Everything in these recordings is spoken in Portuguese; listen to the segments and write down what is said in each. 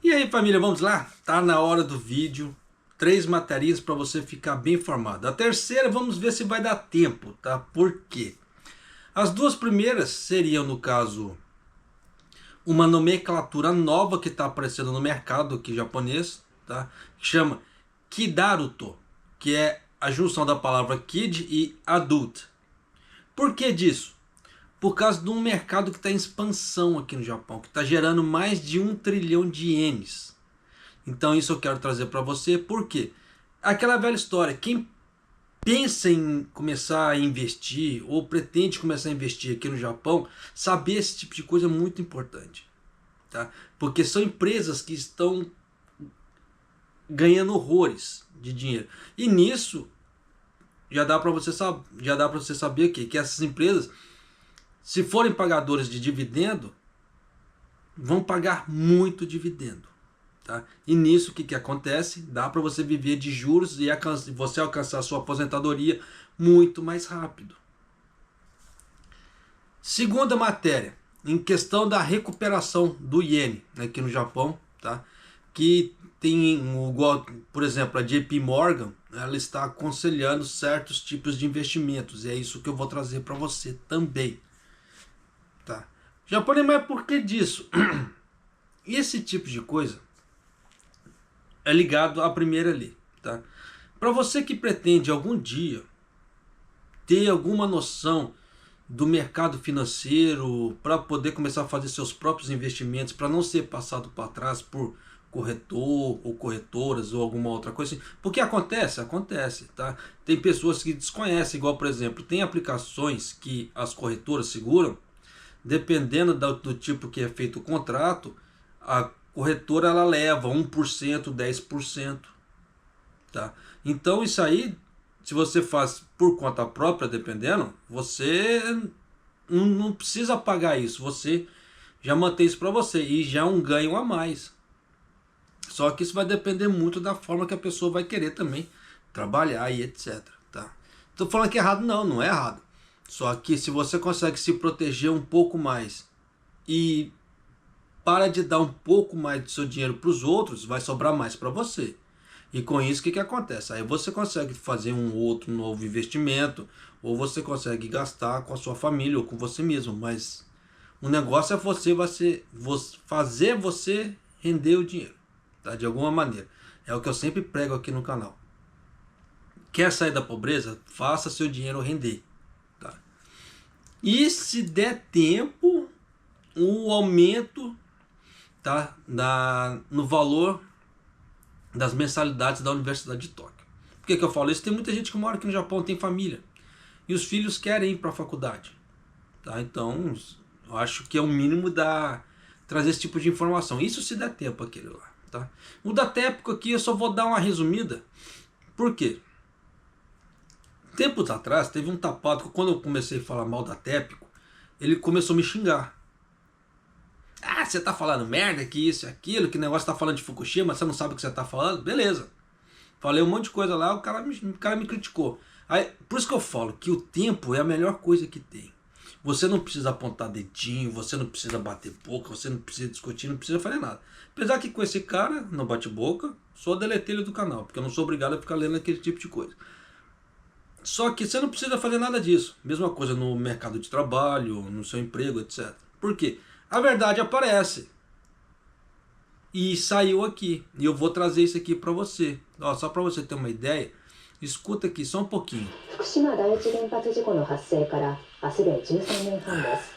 E aí, família, vamos lá? Tá na hora do vídeo. 3 matérias para você ficar bem informado. A terceira, vamos ver se vai dar tempo, tá? Por quê? As duas primeiras seriam, no caso, uma nomenclatura nova que está aparecendo no mercado aqui japonês, tá? Que chama Kidaruto, que é a junção da palavra kid e adult. Por que disso? Por causa de um mercado que está em expansão aqui no Japão, que está gerando mais de 1 trilhão de ienes. Então isso eu quero trazer para você, porque aquela velha história, quem pensa em começar a investir ou pretende começar a investir aqui no Japão, saber esse tipo de coisa é muito importante, tá? Porque são empresas que estão ganhando horrores de dinheiro. E nisso já dá para você saber que essas empresas, se forem pagadores de dividendo, vão pagar muito dividendo. Tá? E nisso o que acontece? Dá para você viver de juros e você alcançar a sua aposentadoria muito mais rápido. Segunda matéria, em questão da recuperação do iene aqui no Japão, tá? Que tem, por exemplo, a JP Morgan, ela está aconselhando certos tipos de investimentos, e é isso que eu vou trazer para você também. Tá? Japonês, mas por que disso? Esse tipo de coisa é ligado à primeira lei, tá? Para você que pretende algum dia ter alguma noção do mercado financeiro, para poder começar a fazer seus próprios investimentos, para não ser passado para trás por corretor ou corretoras ou alguma outra coisa assim. Porque acontece, tá? Tem pessoas que desconhecem, igual, por exemplo, tem aplicações que as corretoras seguram, dependendo do tipo que é feito o contrato, a corretora ela leva 1%, 10%, tá? Então isso aí, se você faz por conta própria, dependendo, você não precisa pagar isso, você já mantém isso para você e já é um ganho a mais. Só que isso vai depender muito da forma que a pessoa vai querer também trabalhar e etc, tá? Tô falando que é errado, não é errado. Só que se você consegue se proteger um pouco mais e para de dar um pouco mais do seu dinheiro para os outros, vai sobrar mais para você. E com isso, o que acontece? Aí você consegue fazer um outro novo investimento, ou você consegue gastar com a sua família ou com você mesmo. Mas o negócio é fazer você render o dinheiro, tá? De alguma maneira. É o que eu sempre prego aqui no canal. Quer sair da pobreza? Faça seu dinheiro render. Tá? E se der tempo, o aumento, tá, no valor das mensalidades da Universidade de Tóquio. Por que eu falo isso? Tem muita gente que mora aqui no Japão, tem família, e os filhos querem ir para a faculdade. Tá? Então, eu acho que é o mínimo trazer esse tipo de informação. Isso se der tempo aquele lá. Tá? O da Tépico aqui eu só vou dar uma resumida. Por quê? Tempos atrás teve um tapado que quando eu comecei a falar mal da Tépico, ele começou a me xingar. Ah, você tá falando merda, que isso e aquilo, que negócio tá falando de Fukushima, você não sabe o que você tá falando? Beleza. Falei um monte de coisa lá, o cara me criticou. Aí, por isso que eu falo que o tempo é a melhor coisa que tem. Você não precisa apontar dedinho, você não precisa bater boca, você não precisa discutir, não precisa fazer nada. Apesar que com esse cara, não bate boca, só deletei ele do canal, porque eu não sou obrigado a ficar lendo aquele tipo de coisa. Só que você não precisa fazer nada disso. Mesma coisa no mercado de trabalho, no seu emprego, etc. Por quê? A verdade aparece. E saiu aqui. E eu vou trazer isso aqui para você. Ó, só para você ter uma ideia, escuta aqui só um pouquinho. 福島第一原発事故の発生から明日で13年半です。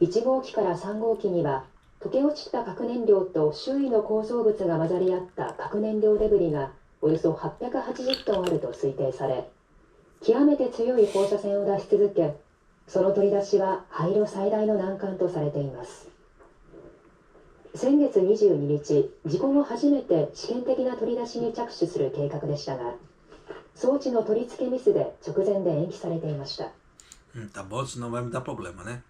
1号機から3号機には溶け落ちた核燃料と周囲の構造物が混ざり合った核燃料デブリがおよそ880トンあると推定され、極めて強い放射線を出し続け、その取り出しは廃炉最大の難関とされています。先月22日、事故後初めて試験的な取り出しに着手する計画でしたが、装置の取り付けミスで直前で延期されていました。Tá bom, senão vai me dar problema, né?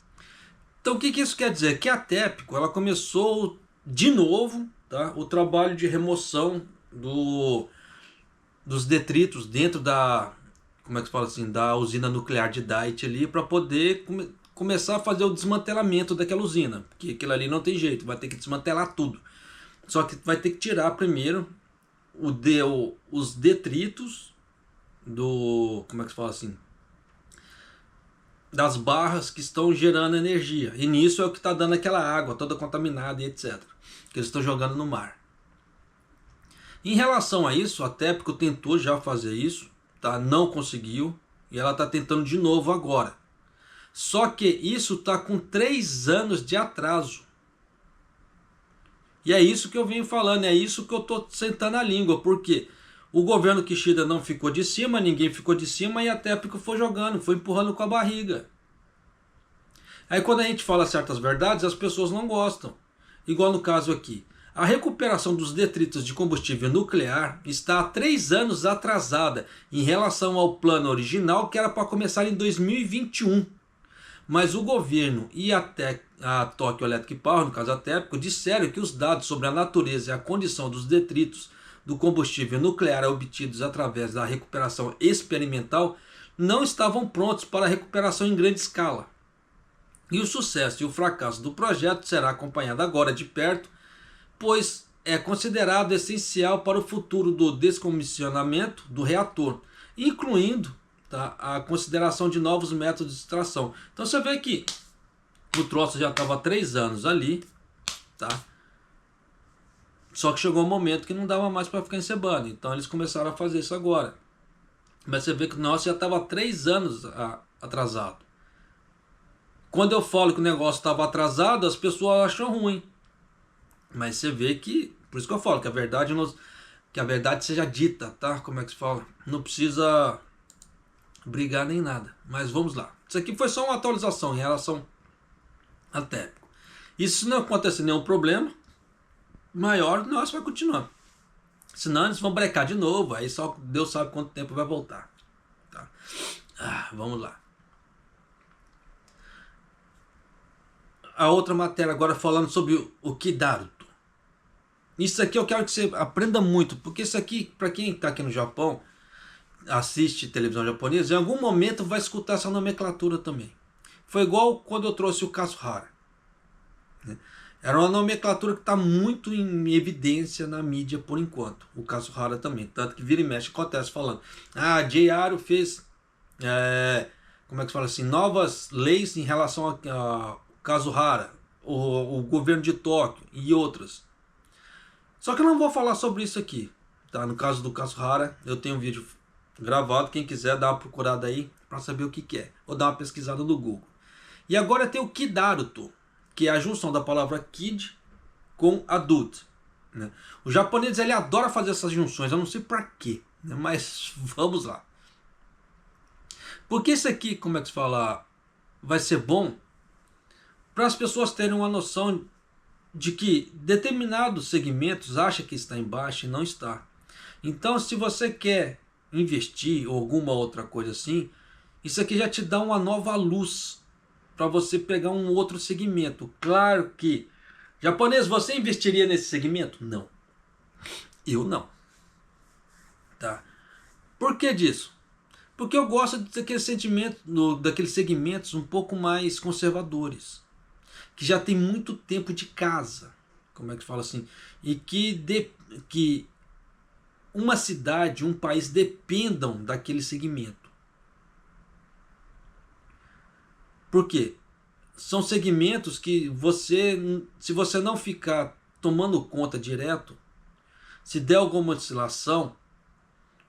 Então o que isso quer dizer? Que a Tépico, ela começou de novo, tá, o trabalho de remoção dos detritos dentro como é que se fala assim, da usina nuclear de Daiichi ali, para poder começar a fazer o desmantelamento daquela usina, porque aquilo ali não tem jeito, vai ter que desmantelar tudo. Só que vai ter que tirar primeiro os detritos do, como é que se fala assim, das barras que estão gerando energia. E nisso é o que está dando aquela água toda contaminada e etc. Que eles estão jogando no mar. Em relação a isso, a TEPCO tentou já fazer isso, tá? Não conseguiu. E ela está tentando de novo agora. Só que isso está com 3 anos de atraso. E é isso que eu venho falando, é isso que eu estou sentando a língua. Porque o governo Kishida não ficou de cima, ninguém ficou de cima e a TEPCO foi jogando, foi empurrando com a barriga. Aí quando a gente fala certas verdades, as pessoas não gostam. Igual no caso aqui. A recuperação dos detritos de combustível nuclear está há 3 anos atrasada em relação ao plano original, que era para começar em 2021. Mas o governo e a Tokyo Electric Power, no caso a TEPCO, disseram que os dados sobre a natureza e a condição dos detritos do combustível nuclear obtidos através da recuperação experimental não estavam prontos para a recuperação em grande escala. E o sucesso e o fracasso do projeto será acompanhado agora de perto, pois é considerado essencial para o futuro do descomissionamento do reator, incluindo, tá, a consideração de novos métodos de extração. Então você vê que o troço já estava há 3 anos ali, tá? Só que chegou um momento que não dava mais para ficar encebando, então eles começaram a fazer isso agora. Mas você vê que o nosso já estava há 3 anos atrasado. Quando eu falo que o negócio estava atrasado, as pessoas acham ruim. Mas você vê que, por isso que eu falo, que a verdade seja dita, tá? Como é que se fala? Não precisa brigar nem nada. Mas vamos lá. Isso aqui foi só uma atualização em relação a TEPCO. E se não acontecer nenhum problema maior, o negócio vai continuar. Senão eles vão brecar de novo, aí só Deus sabe quanto tempo vai voltar. Tá? Vamos lá. A outra matéria agora falando sobre o Kidaruto. Isso aqui eu quero que você aprenda muito, porque isso aqui, para quem está aqui no Japão, assiste televisão japonesa, em algum momento vai escutar essa nomenclatura também. Foi igual quando eu trouxe o Kazuhara. Né? Era uma nomenclatura que está muito em evidência na mídia por enquanto. O Kazuhara também. Tanto que vira e mexe acontece falando. Jay Aro fez como é que se fala assim, novas leis em relação a Kazuhara, o governo de Tóquio e outras. Só que eu não vou falar sobre isso aqui. Tá? No caso do Kazuhara, eu tenho um vídeo gravado. Quem quiser dar uma procurada aí para saber o que é. Ou dar uma pesquisada no Google. E agora tem o Kidaruto, que é a junção da palavra kid com adult. Né? O japonês ele adora fazer essas junções, eu não sei para quê, né? Mas vamos lá. Porque isso aqui, como é que se fala, vai ser bom para as pessoas terem uma noção de que determinados segmentos acha que está em baixa e não está. Então, se você quer investir ou alguma outra coisa assim, isso aqui já te dá uma nova luz para você pegar um outro segmento. Claro que, japonês, você investiria nesse segmento? Não. Eu não. Tá? Por que disso? Porque eu gosto daqueles segmentos um pouco mais conservadores, que já tem muito tempo de casa, como é que fala assim, e que uma cidade, um país dependam daquele segmento. Por quê? São segmentos que se você não ficar tomando conta direto, se der alguma oscilação,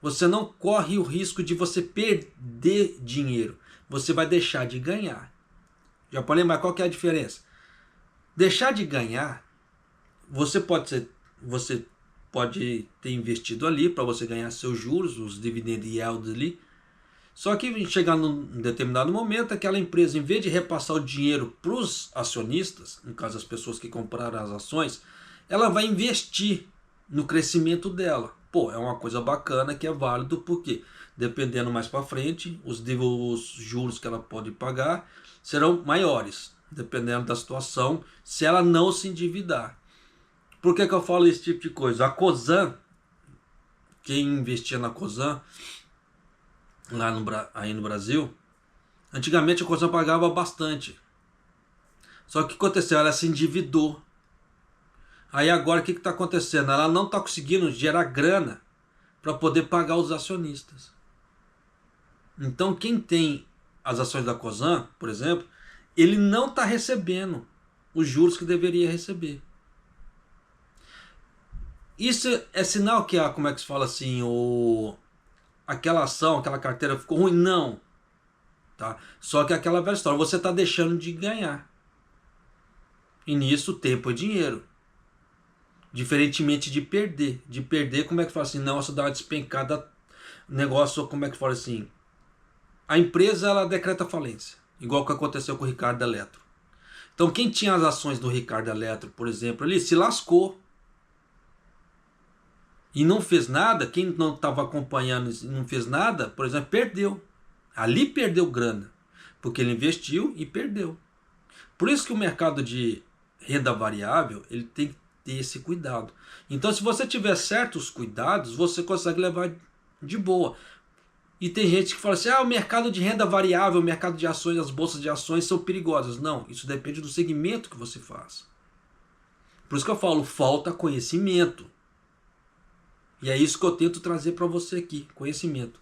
você não corre o risco de você perder dinheiro. Você vai deixar de ganhar. Já pode lembrar qual que é a diferença? Deixar de ganhar, você pode ter investido ali para você ganhar seus juros, os dividend yields ali. Só que chegar num determinado momento, aquela empresa, em vez de repassar o dinheiro para os acionistas, no caso as pessoas que compraram as ações, ela vai investir no crescimento dela. Pô, é uma coisa bacana que é válido, porque dependendo mais para frente, os juros que ela pode pagar serão maiores, dependendo da situação, se ela não se endividar. Por que eu falo esse tipo de coisa? A Cosan, quem investia na Cosan, aí no Brasil, antigamente a Cosan pagava bastante. Só que o que aconteceu? Ela se endividou. Aí agora o que está acontecendo? Ela não está conseguindo gerar grana para poder pagar os acionistas. Então quem tem as ações da Cosan, por exemplo, ele não está recebendo os juros que deveria receber. Isso é sinal que como é que se fala assim, aquela ação, aquela carteira ficou ruim? Não. Tá? Só que aquela velha história, você está deixando de ganhar. E nisso tempo é dinheiro. Diferentemente de perder. De perder, como é que fala assim? Não, você dá uma despencada. Negócio, como é que fala assim? A empresa, ela decreta falência. Igual que aconteceu com o Ricardo Eletro. Então quem tinha as ações do Ricardo Eletro, por exemplo, ele se lascou. E não fez nada, quem não estava acompanhando e não fez nada, por exemplo, perdeu. Ali perdeu grana. Porque ele investiu e perdeu. Por isso que o mercado de renda variável, ele tem que ter esse cuidado. Então se você tiver certos cuidados, você consegue levar de boa. E tem gente que fala assim, o mercado de renda variável, o mercado de ações, as bolsas de ações são perigosas. Não, isso depende do segmento que você faz. Por isso que eu falo, falta conhecimento. E é isso que eu tento trazer para você aqui, conhecimento.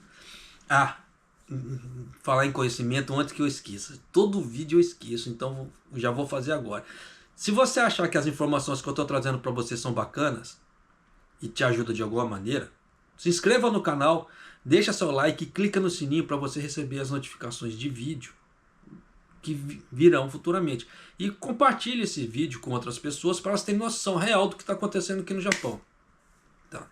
Falar em conhecimento antes que eu esqueça. Todo vídeo eu esqueço, então já vou fazer agora. Se você achar que as informações que eu estou trazendo para você são bacanas e te ajudam de alguma maneira, se inscreva no canal, deixa seu like e clica no sininho para você receber as notificações de vídeo que virão futuramente. E compartilhe esse vídeo com outras pessoas para elas terem noção real do que está acontecendo aqui no Japão. Tá.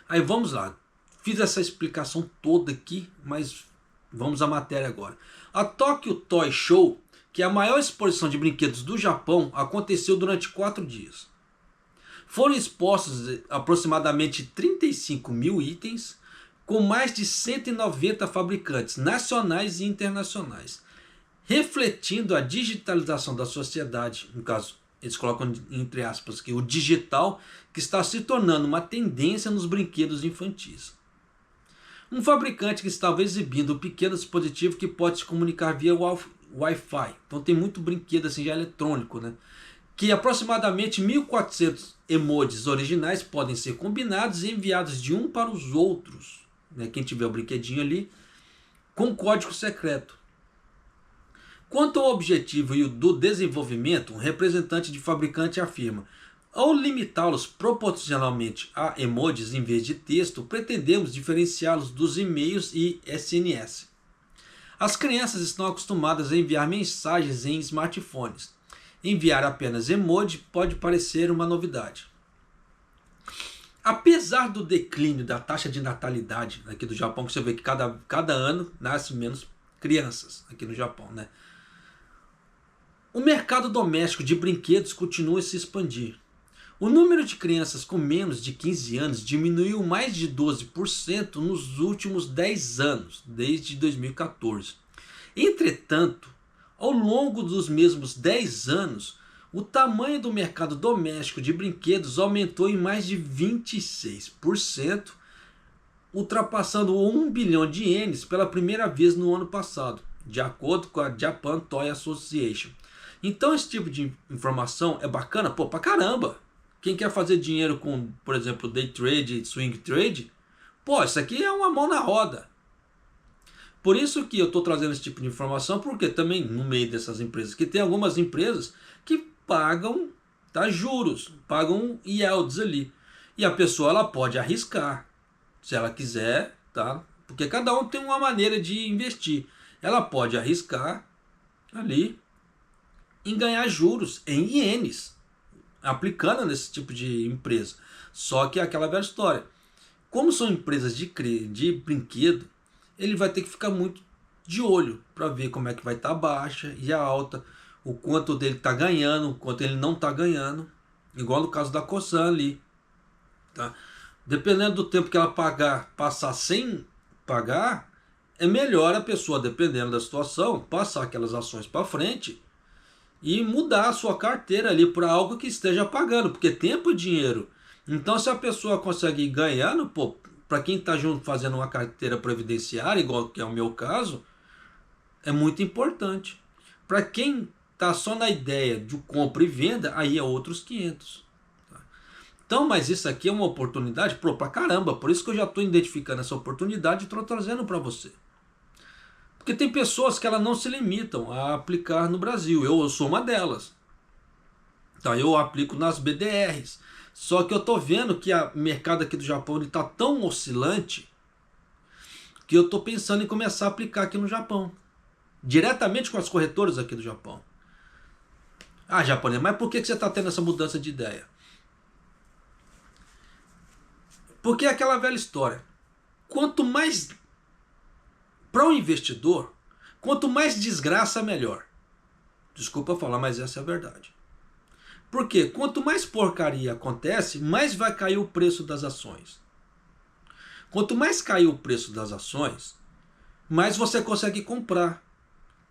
Aí vamos lá. Fiz essa explicação toda aqui, mas vamos à matéria agora. A Tokyo Toy Show, que é a maior exposição de brinquedos do Japão, aconteceu durante 4 dias. Foram expostos aproximadamente 35 mil itens, com mais de 190 fabricantes nacionais e internacionais, refletindo a digitalização da sociedade. No caso, eles colocam entre aspas que o digital, que está se tornando uma tendência nos brinquedos infantis. Um fabricante que estava exibindo um pequeno dispositivo que pode se comunicar via Wi-Fi. Então tem muito brinquedo assim já eletrônico, né? Que aproximadamente 1.400 emojis originais podem ser combinados e enviados de um para os outros, né? Quem tiver o brinquedinho ali, com código secreto. Quanto ao objetivo e o do desenvolvimento, um representante de fabricante afirma: ao limitá-los proporcionalmente a emojis em vez de texto, pretendemos diferenciá-los dos e-mails e SMS. As crianças estão acostumadas a enviar mensagens em smartphones. Enviar apenas emoji pode parecer uma novidade. Apesar do declínio da taxa de natalidade aqui do Japão, que você vê que cada ano nasce menos crianças aqui no Japão, né? O mercado doméstico de brinquedos continua a se expandir. O número de crianças com menos de 15 anos diminuiu mais de 12% nos últimos 10 anos, desde 2014. Entretanto, ao longo dos mesmos 10 anos, o tamanho do mercado doméstico de brinquedos aumentou em mais de 26%, ultrapassando 1 bilhão de ienes pela primeira vez no ano passado, de acordo com a Japan Toy Association. Então esse tipo de informação é bacana, pra caramba. Quem quer fazer dinheiro com, por exemplo, day trade e swing trade, isso aqui é uma mão na roda. Por isso que eu estou trazendo esse tipo de informação, porque também no meio dessas empresas, que tem algumas empresas que pagam juros, pagam yields ali. E a pessoa ela pode arriscar, se ela quiser, tá? Porque cada um tem uma maneira de investir. Ela pode arriscar ali em ganhar juros em ienes, aplicando nesse tipo de empresa. Só que é aquela velha história. Como são empresas de brinquedo, ele vai ter que ficar muito de olho para ver como é que vai estar a baixa e a alta, o quanto dele está ganhando, o quanto ele não está ganhando, igual no caso da Cosan ali. Tá? Dependendo do tempo que ela passar sem pagar, é melhor a pessoa, dependendo da situação, passar aquelas ações para frente e mudar a sua carteira ali para algo que esteja pagando, porque tempo é dinheiro. Então se a pessoa consegue ir ganhando, para quem está junto fazendo uma carteira previdenciária, igual que é o meu caso, é muito importante. Para quem está só na ideia de compra e venda, aí é outros 500. Tá? Então, mas isso aqui é uma oportunidade pra caramba. Por isso que eu já estou identificando essa oportunidade e estou trazendo para você. Porque tem pessoas que elas não se limitam a aplicar no Brasil. Eu sou uma delas. Então eu aplico nas BDRs. Só que eu estou vendo que o mercado aqui do Japão está tão oscilante que eu estou pensando em começar a aplicar aqui no Japão. Diretamente com as corretoras aqui do Japão. Ah, japonês, mas por que você está tendo essa mudança de ideia? Porque é aquela velha história. Quanto mais... Para um investidor, quanto mais desgraça, melhor. Desculpa falar, mas essa é a verdade. Porque quanto mais porcaria acontece, mais vai cair o preço das ações. Quanto mais cair o preço das ações, mais você consegue comprar.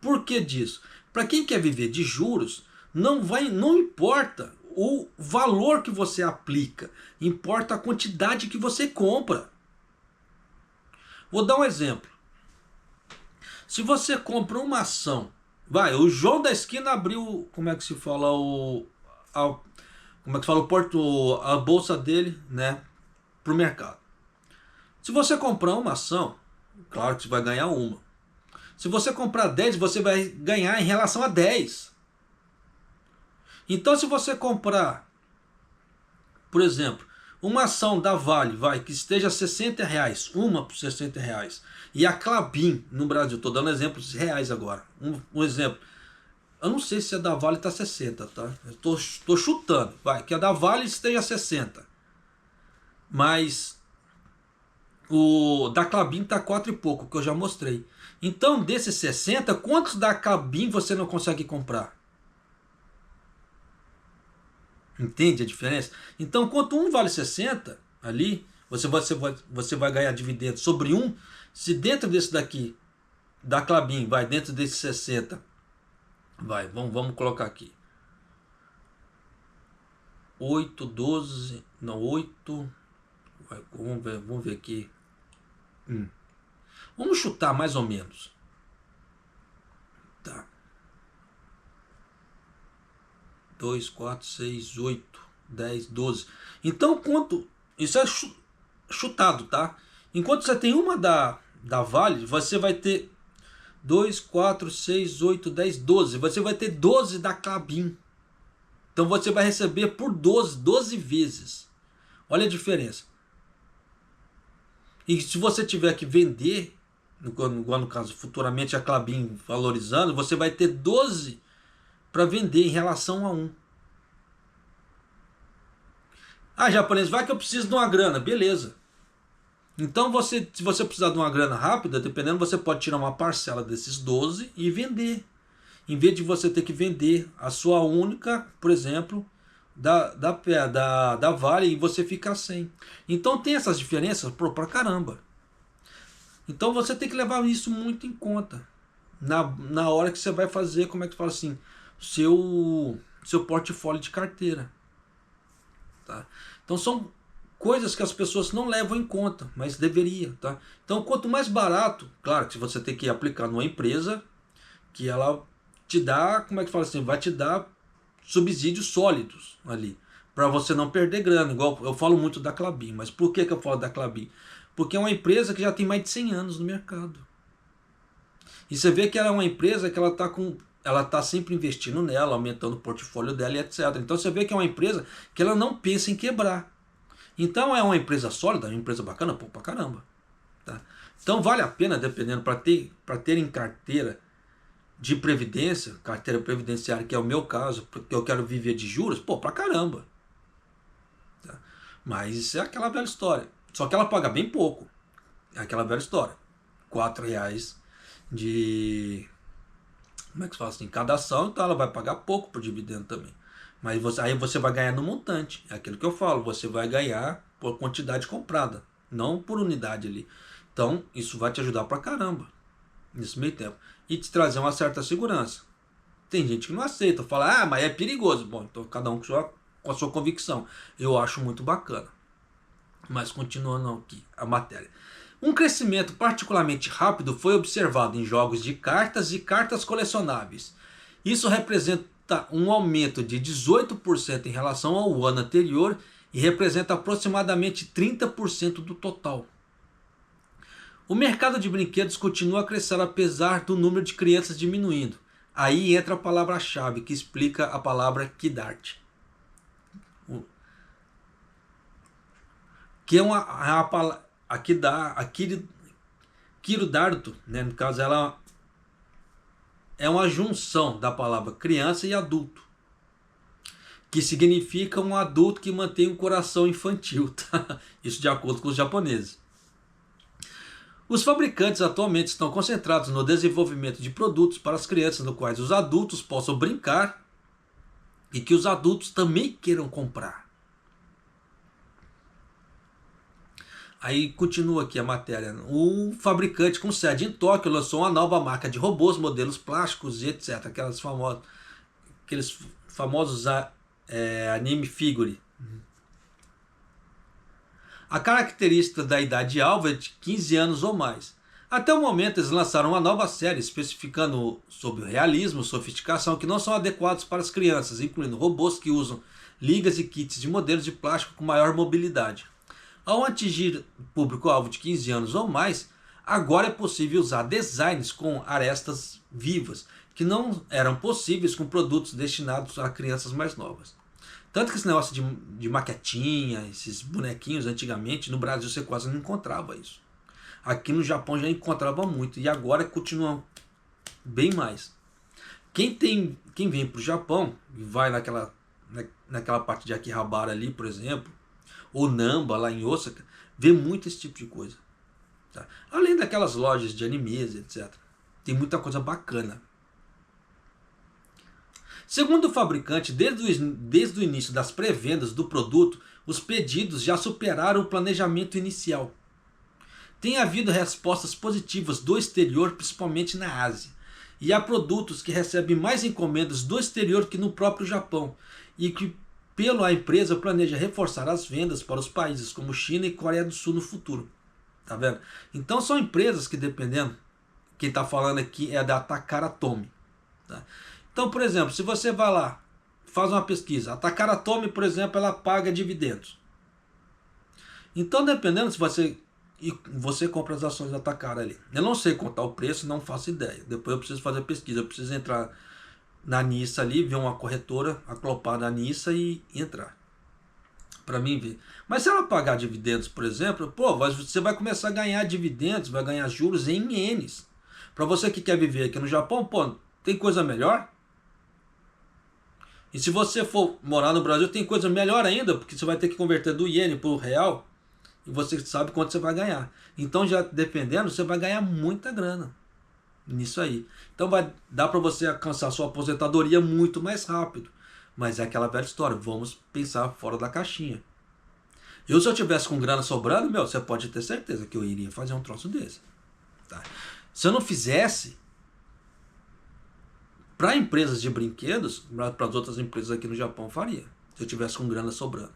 Por que disso? Para quem quer viver de juros, não importa o valor que você aplica, importa a quantidade que você compra. Vou dar um exemplo. Se você compra uma ação, o João da esquina abriu, como é que se fala, a bolsa dele, né, para o mercado. Se você comprar uma ação, claro que você vai ganhar uma. Se você comprar 10, você vai ganhar em relação a 10. Então se você comprar, por exemplo, uma ação da Vale, que esteja R$60, uma por R$60, e a Klabin no Brasil, estou dando exemplos reais agora, um exemplo, eu não sei se a da Vale está 60, tá? Eu estou chutando, que a da Vale esteja 60, mas o da Klabin está 4 e pouco, que eu já mostrei. Então desses 60, quantos da Klabin você não consegue comprar? Entende a diferença? Então, quanto um vale 60, ali, você vai ganhar dividendo sobre um. Se dentro desse daqui, da Klabin, dentro desse 60, vamos colocar aqui. 8, 12, não, 8, vamos ver aqui. Vamos chutar mais ou menos. Tá. 2, 4, 6, 8, 10, 12. Então, isso é chutado, tá? Enquanto você tem uma da Vale, você vai ter 2, 4, 6, 8, 10, 12. Você vai ter 12 da Klabin. Então você vai receber por 12 vezes. Olha a diferença. E se você tiver que vender, no caso futuramente a Klabin valorizando, você vai ter 12 para vender em relação a 1. Ah, japonês, vai que eu preciso de uma grana. Beleza. Então, se você precisar de uma grana rápida, dependendo, você pode tirar uma parcela desses 12 e vender. Em vez de você ter que vender a sua única, por exemplo, da Vale, e você ficar sem. Então, tem essas diferenças pra caramba. Então, você tem que levar isso muito em conta. Na hora que você vai fazer, como é que fala assim, seu portfólio de carteira. Tá? Então são coisas que as pessoas não levam em conta, mas deveria. Tá? Então quanto mais barato, claro que você tem que aplicar numa empresa que ela te dá, como é que fala assim, vai te dar subsídios sólidos ali, para você não perder grana. Igual eu falo muito da Klabin, mas por que eu falo da Klabin? Porque é uma empresa que já tem mais de 100 anos no mercado. E você vê que ela é uma empresa que ela está sempre investindo nela, aumentando o portfólio dela e etc. Então você vê que é uma empresa que ela não pensa em quebrar. Então é uma empresa sólida, uma empresa bacana, pô, pra caramba. Tá? Então vale a pena, dependendo, para ter em carteira de previdência, carteira previdenciária, que é o meu caso, porque eu quero viver de juros, pô, pra caramba. Tá? Mas isso é aquela velha história. Só que ela paga bem pouco. É aquela velha história. R$4 de... Como é que se fala assim? Cada ação, então ela vai pagar pouco por dividendo também. Mas aí você vai ganhar no montante. É aquilo que eu falo. Você vai ganhar por quantidade comprada. Não por unidade ali. Então isso vai te ajudar pra caramba. Nesse meio tempo. E te trazer uma certa segurança. Tem gente que não aceita. Fala, mas é perigoso. Bom, então cada um com a sua convicção. Eu acho muito bacana. Mas continuando aqui a matéria. Um crescimento particularmente rápido foi observado em jogos de cartas e cartas colecionáveis. Isso representa um aumento de 18% em relação ao ano anterior e representa aproximadamente 30% do total. O mercado de brinquedos continua a crescer apesar do número de crianças diminuindo. Aí entra a palavra-chave que explica a palavra Kidart, que é a palavra Kirudarto, né? No caso, ela é uma junção da palavra criança e adulto, que significa um adulto que mantém um coração infantil, tá? Isso de acordo com os japoneses. Os fabricantes atualmente estão concentrados no desenvolvimento de produtos para as crianças, no quais os adultos possam brincar e que os adultos também queiram comprar. Aí continua aqui a matéria. O fabricante com sede em Tóquio lançou uma nova marca de robôs, modelos plásticos e etc. Aqueles famosos anime figure. A característica da idade-alvo é de 15 anos ou mais. Até o momento eles lançaram uma nova série especificando sobre o realismo e sofisticação que não são adequados para as crianças, incluindo robôs que usam ligas e kits de modelos de plástico com maior mobilidade. Ao atingir o público-alvo de 15 anos ou mais, agora é possível usar designs com arestas vivas, que não eram possíveis com produtos destinados a crianças mais novas. Tanto que esse negócio de maquetinha, esses bonequinhos antigamente, no Brasil você quase não encontrava isso. Aqui no Japão já encontrava muito e agora continua bem mais. Quem vem para o Japão e vai naquela parte de Akihabara ali, por exemplo, ou Namba lá em Osaka, vê muito esse tipo de coisa. Tá? Além daquelas lojas de animes, etc. Tem muita coisa bacana. Segundo o fabricante, desde o início das pré-vendas do produto, os pedidos já superaram o planejamento inicial. Tem havido respostas positivas do exterior, principalmente na Ásia. E há produtos que recebem mais encomendas do exterior que no próprio Japão. E que a empresa planeja reforçar as vendas para os países como China e Coreia do Sul no futuro. Tá vendo? Então são empresas que, dependendo, quem está falando aqui é da Takara Tomy. Tá? Então, por exemplo, se você vai lá, faz uma pesquisa, a Takara Tomy, por exemplo, ela paga dividendos. Então, dependendo se você compra as ações da Takara ali. Eu não sei contar o preço, não faço ideia. Depois eu preciso fazer pesquisa, eu preciso entrar na Nissa ali, ver uma corretora, aclopar na Nissa e entrar. Para mim ver. Mas se ela pagar dividendos, por exemplo, você vai começar a ganhar dividendos, vai ganhar juros em ienes. Para você que quer viver aqui no Japão, tem coisa melhor? E se você for morar no Brasil, tem coisa melhor ainda, porque você vai ter que converter do iene para o real e você sabe quanto você vai ganhar. Então, já dependendo, você vai ganhar muita grana nisso aí. Então, vai dar para você alcançar sua aposentadoria muito mais rápido. Mas é aquela velha história, vamos pensar fora da caixinha. Se eu tivesse com grana sobrando, você pode ter certeza que eu iria fazer um troço desse. Tá? Se eu não fizesse, para empresas de brinquedos, para as outras empresas aqui no Japão, faria. Se eu tivesse com grana sobrando.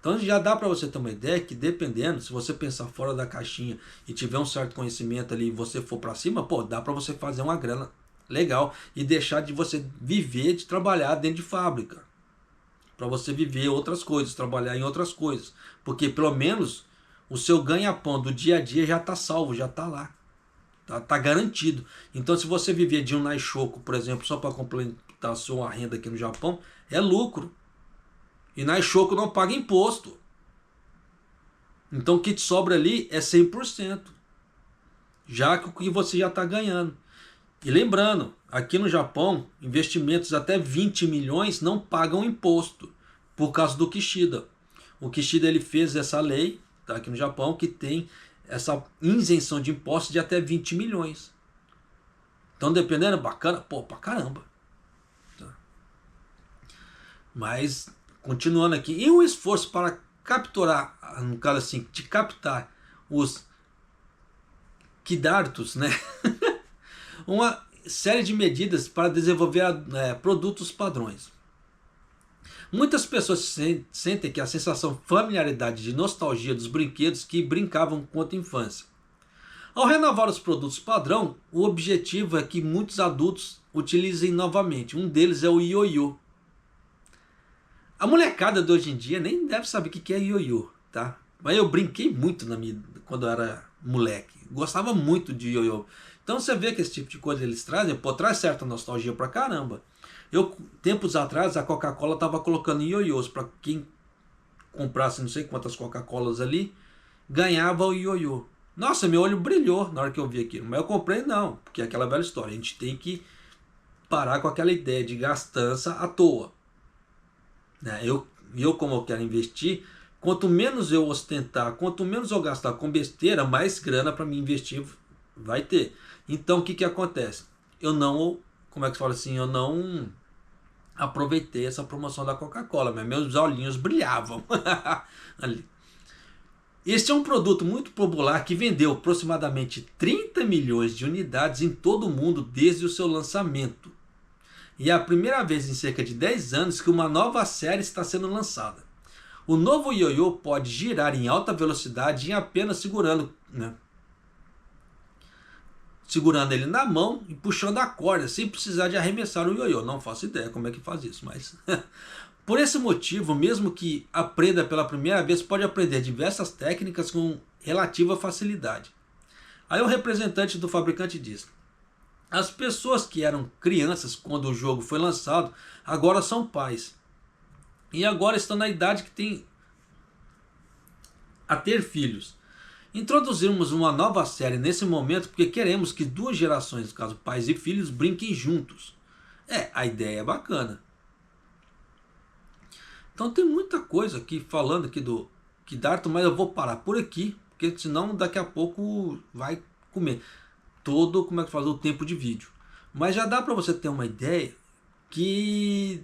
Então já dá para você ter uma ideia que, dependendo, se você pensar fora da caixinha e tiver um certo conhecimento ali e você for para cima, dá para você fazer uma grana legal e deixar de você viver, de trabalhar dentro de fábrica. Para você viver outras coisas, trabalhar em outras coisas. Porque pelo menos o seu ganha-pão do dia a dia já está salvo, já está lá. Tá garantido. Então, se você viver de um naishoku, por exemplo, só para complementar a sua renda aqui no Japão, é lucro. E naishoku não paga imposto. Então, o que te sobra ali é 100%. Já que o que você já está ganhando. E lembrando, aqui no Japão, investimentos até 20 milhões não pagam imposto. Por causa do Kishida. O Kishida ele fez essa lei, tá, aqui no Japão, que tem essa isenção de impostos de até 20 milhões. Então, dependendo, bacana, pra caramba. Tá. Mas, continuando aqui, e o esforço para capturar, no caso assim, de captar os Kidartos, né? Uma série de medidas para desenvolver produtos padrões. Muitas pessoas sentem que a sensação familiaridade de nostalgia dos brinquedos que brincavam enquanto infância. Ao renovar os produtos padrão, o objetivo é que muitos adultos utilizem novamente. Um deles é o ioiô. A molecada de hoje em dia nem deve saber o que é ioiô, tá? Mas eu brinquei muito quando eu era moleque. Gostava muito de ioiô. Então você vê que esse tipo de coisa eles trazem, pô, traz certa nostalgia pra caramba. Tempos atrás, a Coca-Cola tava colocando ioiôs para quem comprasse não sei quantas Coca-Colas ali, ganhava o ioiô. Nossa, meu olho brilhou na hora que eu vi aquilo. Mas eu comprei não, porque é aquela velha história. A gente tem que parar com aquela ideia de gastança à toa. Né? Como eu quero investir, quanto menos eu ostentar, quanto menos eu gastar com besteira, mais grana para mim investir vai ter. Então o que acontece? Eu não, como é que fala assim, eu não aproveitei essa promoção da Coca-Cola, mas meus olhinhos brilhavam ali. Este é um produto muito popular que vendeu aproximadamente 30 milhões de unidades em todo o mundo desde o seu lançamento. E é a primeira vez em cerca de 10 anos que uma nova série está sendo lançada. O novo ioiô pode girar em alta velocidade em apenas segurando ele na mão e puxando a corda, sem precisar de arremessar o ioiô. Não faço ideia como é que faz isso, mas... Por esse motivo, mesmo que aprenda pela primeira vez, pode aprender diversas técnicas com relativa facilidade. Aí o representante do fabricante diz: as pessoas que eram crianças quando o jogo foi lançado, agora são pais. E agora estão na idade que tem a ter filhos. Introduzimos uma nova série nesse momento porque queremos que duas gerações, no caso pais e filhos, brinquem juntos. A ideia é bacana. Então tem muita coisa aqui falando aqui do Kidarto, mas eu vou parar por aqui, porque senão daqui a pouco vai comer todo, como é que faz, o tempo de vídeo. Mas já dá para você ter uma ideia que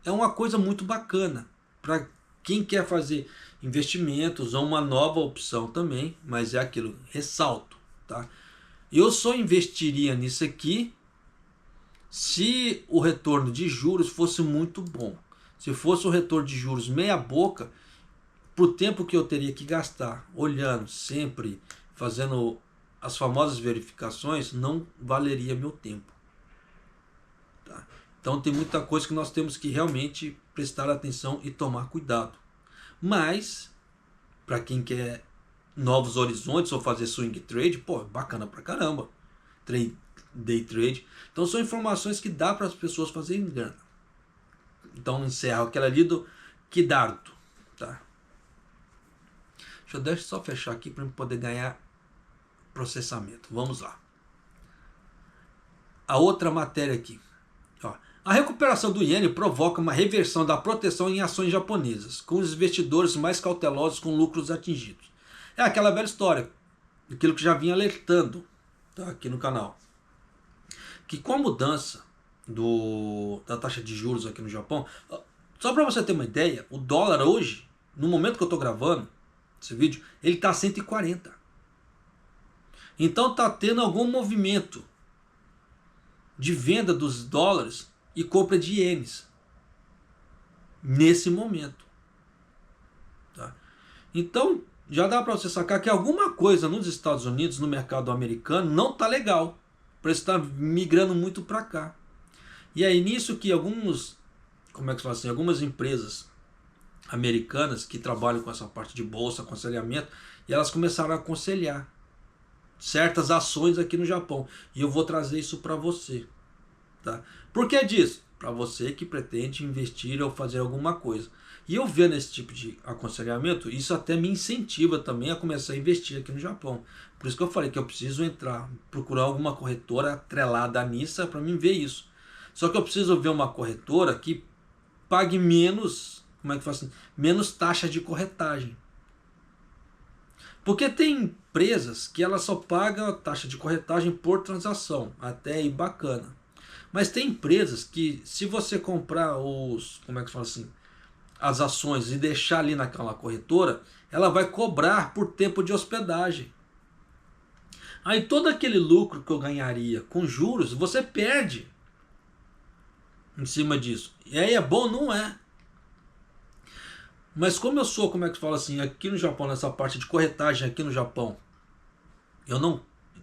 é uma coisa muito bacana para quem quer fazer investimentos ou uma nova opção também, mas é aquilo, ressalto, tá? Eu só investiria nisso aqui se o retorno de juros fosse muito bom. Se fosse o retorno de juros meia boca, para o tempo que eu teria que gastar olhando sempre, fazendo as famosas verificações, não valeria meu tempo. Tá? Então tem muita coisa que nós temos que realmente prestar atenção e tomar cuidado. Mas, para quem quer novos horizontes ou fazer swing trade, pô, bacana pra caramba. Day trade. Então são informações que dá para as pessoas fazerem grana. Então encerro aquela ali do Kidarto, tá? Deixa eu só fechar aqui para eu poder ganhar processamento. Vamos lá. A outra matéria aqui. Ó. A recuperação do iene provoca uma reversão da proteção em ações japonesas, com os investidores mais cautelosos com lucros atingidos. É aquela velha história, aquilo que já vinha alertando, tá, aqui no canal. Que com a mudança da taxa de juros aqui no Japão, só para você ter uma ideia, o dólar hoje, no momento que eu estou gravando esse vídeo, ele está 140. Então está tendo algum movimento de venda dos dólares e compra de ienes nesse momento. Tá? Então já dá para você sacar que alguma coisa nos Estados Unidos, no mercado americano, não está legal. Para estar migrando muito para cá. E aí nisso que algumas empresas americanas que trabalham com essa parte de bolsa, aconselhamento, e elas começaram a aconselhar certas ações aqui no Japão. E eu vou trazer isso para você. Tá? Por que disso? Para você que pretende investir ou fazer alguma coisa. E eu vendo esse tipo de aconselhamento, isso até me incentiva também a começar a investir aqui no Japão. Por isso que eu falei que eu preciso procurar alguma corretora atrelada nisso para mim ver isso. Só que eu preciso ver uma corretora que pague menos, menos taxa de corretagem. Porque tem empresas que elas só pagam a taxa de corretagem por transação, até aí bacana. Mas tem empresas que se você comprar as ações e deixar ali naquela corretora, ela vai cobrar por tempo de hospedagem. Aí todo aquele lucro que eu ganharia com juros, você perde em cima disso. E aí é bom? Não é. Mas como eu sou, aqui no Japão, nessa parte de corretagem aqui no Japão, eu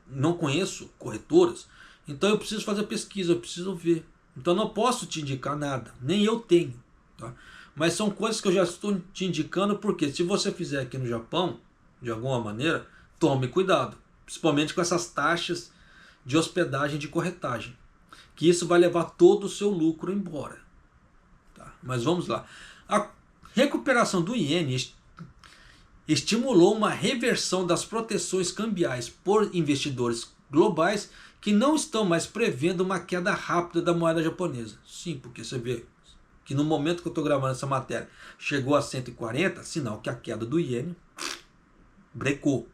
não conheço corretoras, então eu preciso fazer pesquisa, eu preciso ver. Então eu não posso te indicar nada, nem eu tenho. tá? Mas são coisas que eu já estou te indicando, porque se você fizer aqui no Japão, de alguma maneira, tome cuidado, principalmente com essas taxas de hospedagem e de corretagem, que isso vai levar todo o seu lucro embora, tá? Mas vamos lá. A recuperação do iene estimulou uma reversão das proteções cambiais por investidores globais que não estão mais prevendo uma queda rápida da moeda japonesa. Sim, porque você vê que no momento que eu estou gravando essa matéria chegou a 140, sinal que a queda do iene brecou.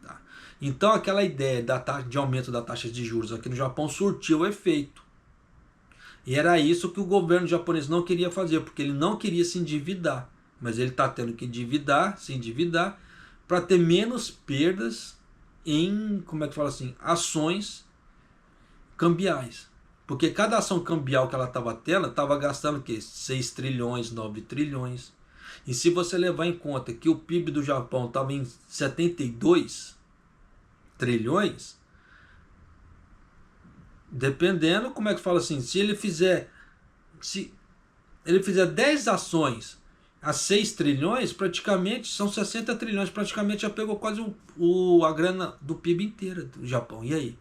Tá? Então aquela ideia de aumento da taxa de juros aqui no Japão surtiu efeito. E era isso que o governo japonês não queria fazer, porque ele não queria se endividar. Mas ele está tendo que se endividar, para ter menos perdas em, como é que fala assim, ações cambiais. Porque cada ação cambial que ela estava tendo, estava gastando o quê? 6 trilhões, 9 trilhões. E se você levar em conta que o PIB do Japão estava em 72 trilhões, dependendo, como é que fala assim, se ele fizer 10 ações a 6 trilhões, praticamente são 60 trilhões, praticamente já pegou quase a grana do PIB inteira do Japão. E aí?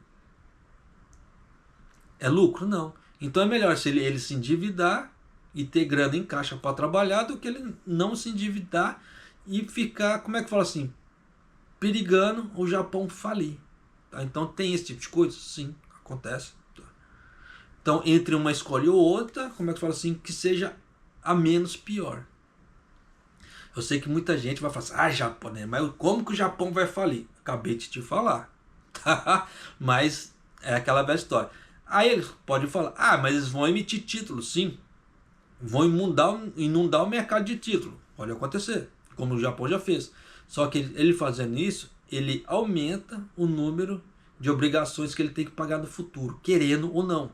É lucro? Não. Então é melhor se ele se endividar e ter grana em caixa para trabalhar, do que ele não se endividar e ficar, como é que fala assim, perigando o Japão falir. Tá? Então tem esse tipo de coisa? Sim, acontece. Tá? Então entre uma escolha ou outra, como é que fala assim, que seja a menos pior. Eu sei que muita gente vai falar assim, japonês, mas como que o Japão vai falir? Acabei de te falar. Tá? Mas é aquela velha história. Aí eles podem falar, mas eles vão emitir títulos, sim. Vão inundar o mercado de título. Pode acontecer, como o Japão já fez. Só que ele fazendo isso, ele aumenta o número de obrigações que ele tem que pagar no futuro, querendo ou não.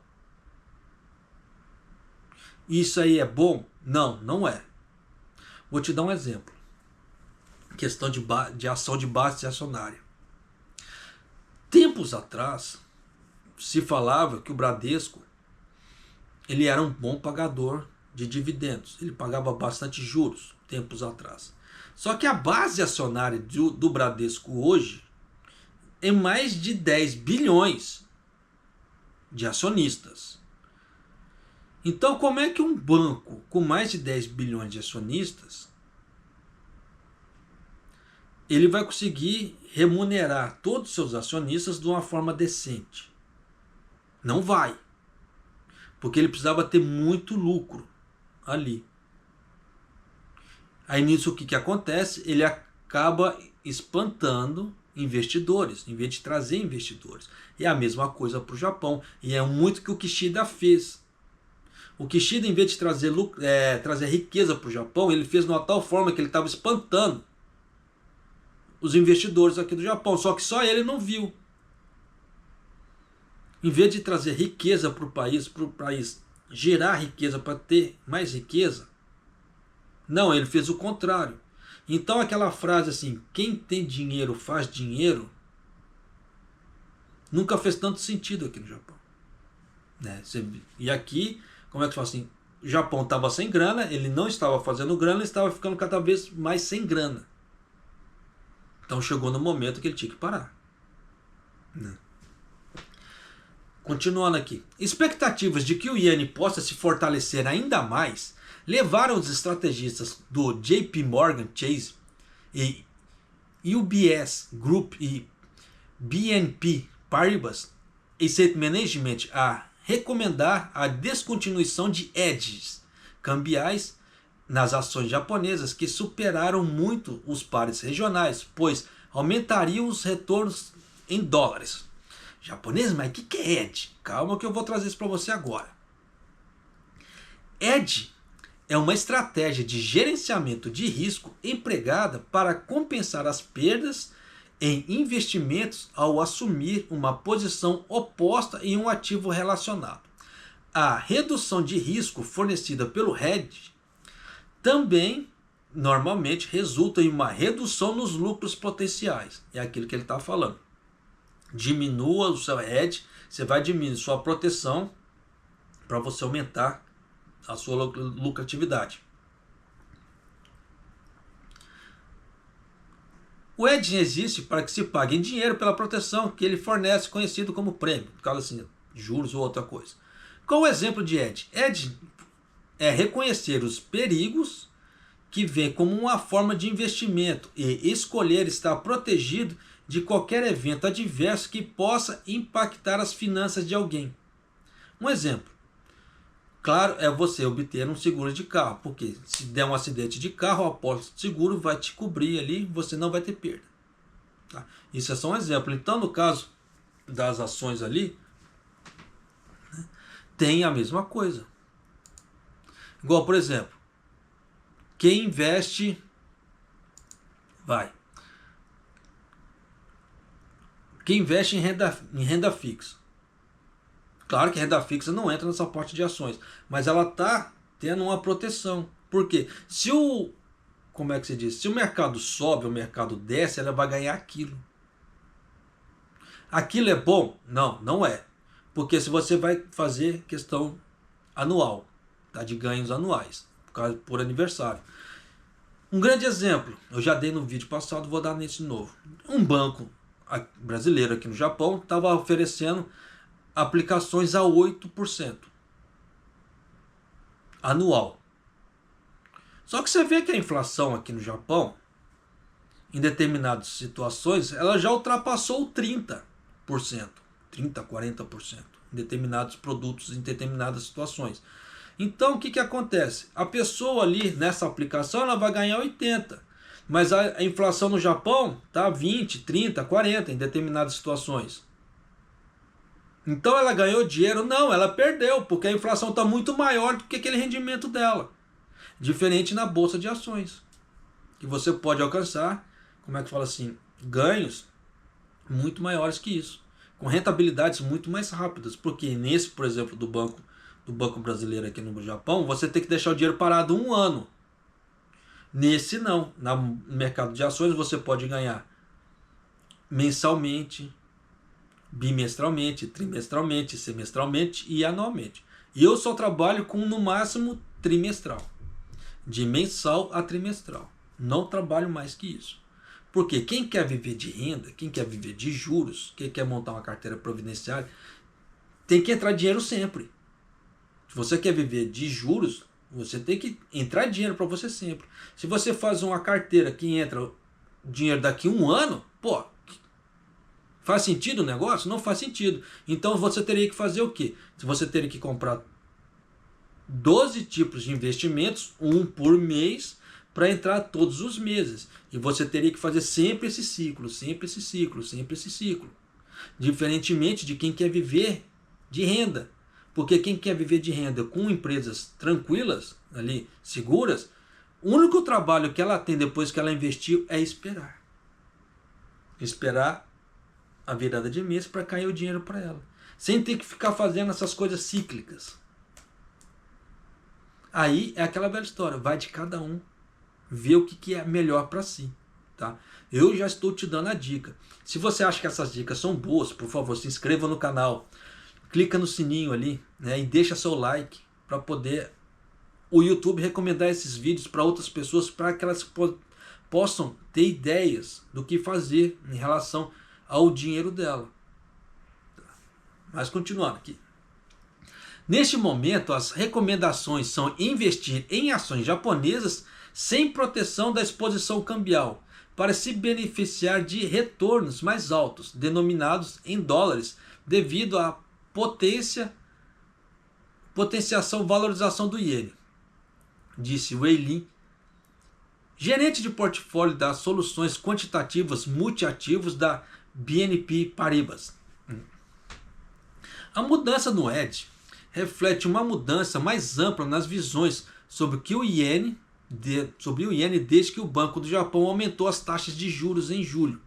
Isso aí é bom? Não, não é. Vou te dar um exemplo. Questão de ação de base acionária. Tempos atrás, se falava que o Bradesco ele era um bom pagador de dividendos. Ele pagava bastante juros, tempos atrás. Só que a base acionária do Bradesco hoje é mais de 10 bilhões de acionistas. Então, como é que um banco com mais de 10 bilhões de acionistas ele vai conseguir remunerar todos os seus acionistas de uma forma decente? Não vai. Porque ele precisava ter muito lucro ali. Aí nisso o que acontece? Ele acaba espantando investidores, em vez de trazer investidores. E é a mesma coisa para o Japão. E é muito que o Kishida fez. O Kishida, em vez de trazer riqueza para o Japão, ele fez de uma tal forma que ele estava espantando os investidores aqui do Japão. Só que só ele não viu. Em vez de trazer riqueza para o país gerar riqueza para ter mais riqueza, não, ele fez o contrário. Então aquela frase assim, quem tem dinheiro faz dinheiro, nunca fez tanto sentido aqui no Japão. Né? E aqui, como é que fala assim, o Japão estava sem grana, ele não estava fazendo grana, ele estava ficando cada vez mais sem grana. Então chegou no momento que ele tinha que parar. Né? Continuando aqui. Expectativas de que o iene possa se fortalecer ainda mais levaram os estrategistas do JP Morgan Chase e UBS Group e BNP Paribas Asset Management a recomendar a descontinuação de hedges cambiais nas ações japonesas que superaram muito os pares regionais, pois aumentariam os retornos em dólares. Japonês, mas o que é hedge? Calma que eu vou trazer isso para você agora. Hedge é uma estratégia de gerenciamento de risco empregada para compensar as perdas em investimentos ao assumir uma posição oposta em um ativo relacionado. A redução de risco fornecida pelo hedge também normalmente resulta em uma redução nos lucros potenciais. É aquilo que ele está falando. Diminua o seu hedge, você vai diminuir sua proteção para você aumentar a sua lucratividade. O hedging existe para que se pague em dinheiro pela proteção que ele fornece, conhecido como prêmio, no caso assim, juros ou outra coisa. Qual o exemplo de hedging? Hedging é reconhecer os perigos que vê como uma forma de investimento e escolher estar protegido de qualquer evento adverso que possa impactar as finanças de alguém. Um exemplo, claro, é você obter um seguro de carro, porque se der um acidente de carro, a apólice de seguro vai te cobrir ali, você não vai ter perda. Tá? Isso é só um exemplo. Então, no caso das ações ali, né, tem a mesma coisa. Igual, por exemplo, quem investe, quem investe em renda fixa. Claro que a renda fixa não entra nessa parte de ações, mas ela está tendo uma proteção. Por quê? Se o, como é que se diz? Se o mercado sobe, o mercado desce, ela vai ganhar aquilo. Aquilo é bom? Não, não é. Porque se você vai fazer questão anual, tá, de ganhos anuais, por aniversário. Um grande exemplo, eu já dei no vídeo passado, vou dar nesse novo. Um banco brasileiro aqui no Japão estava oferecendo aplicações a 8% anual. Só que você vê que a inflação aqui no Japão, em determinadas situações, ela já ultrapassou o 30%, 30%, 40% em determinados produtos, em determinadas situações. Então o que acontece? A pessoa ali nessa aplicação ela vai ganhar 80%, mas a inflação no Japão está 20%, 30%, 40% em determinadas situações. Então ela ganhou dinheiro? Não, ela perdeu, porque a inflação está muito maior do que aquele rendimento dela. Diferente na bolsa de ações, que você pode alcançar, como é que fala assim, ganhos muito maiores que isso, com rentabilidades muito mais rápidas, porque nesse, por exemplo, do banco brasileiro aqui no Japão, você tem que deixar o dinheiro parado 1 ano. Nesse não, no mercado de ações você pode ganhar mensalmente, bimestralmente, trimestralmente, semestralmente e anualmente. E eu só trabalho com no máximo trimestral, de mensal a trimestral. Não trabalho mais que isso. Porque quem quer viver de renda, quem quer viver de juros, quem quer montar uma carteira providenciária, tem que entrar dinheiro sempre. Se você quer viver de juros, você tem que entrar dinheiro para você sempre. Se você faz uma carteira que entra dinheiro daqui a 1 ano, pô, faz sentido o negócio? Não faz sentido. Então você teria que fazer o quê? Você teria que comprar 12 tipos de investimentos, um por mês, para entrar todos os meses. E você teria que fazer sempre esse ciclo, sempre esse ciclo, sempre esse ciclo. Diferentemente de quem quer viver de renda. Porque quem quer viver de renda com empresas tranquilas, ali, seguras, o único trabalho que ela tem depois que ela investiu é esperar. Esperar a virada de mês para cair o dinheiro para ela. Sem ter que ficar fazendo essas coisas cíclicas. Aí é aquela velha história, vai de cada um ver o que é melhor para si. Tá? Eu já estou te dando a dica. Se você acha que essas dicas são boas, por favor, se inscreva no canal. Clica no sininho ali, né, e deixa seu like para poder o YouTube recomendar esses vídeos para outras pessoas, para que elas possam ter ideias do que fazer em relação ao dinheiro dela. Mas continuando aqui. Neste momento, as recomendações são investir em ações japonesas sem proteção da exposição cambial, para se beneficiar de retornos mais altos, denominados em dólares, devido à potenciação valorização do iene, disse Wei Lin, gerente de portfólio das soluções quantitativas multiativos da BNP Paribas. A mudança no hedge reflete uma mudança mais ampla nas visões sobre o iene desde que o Banco do Japão aumentou as taxas de juros em julho.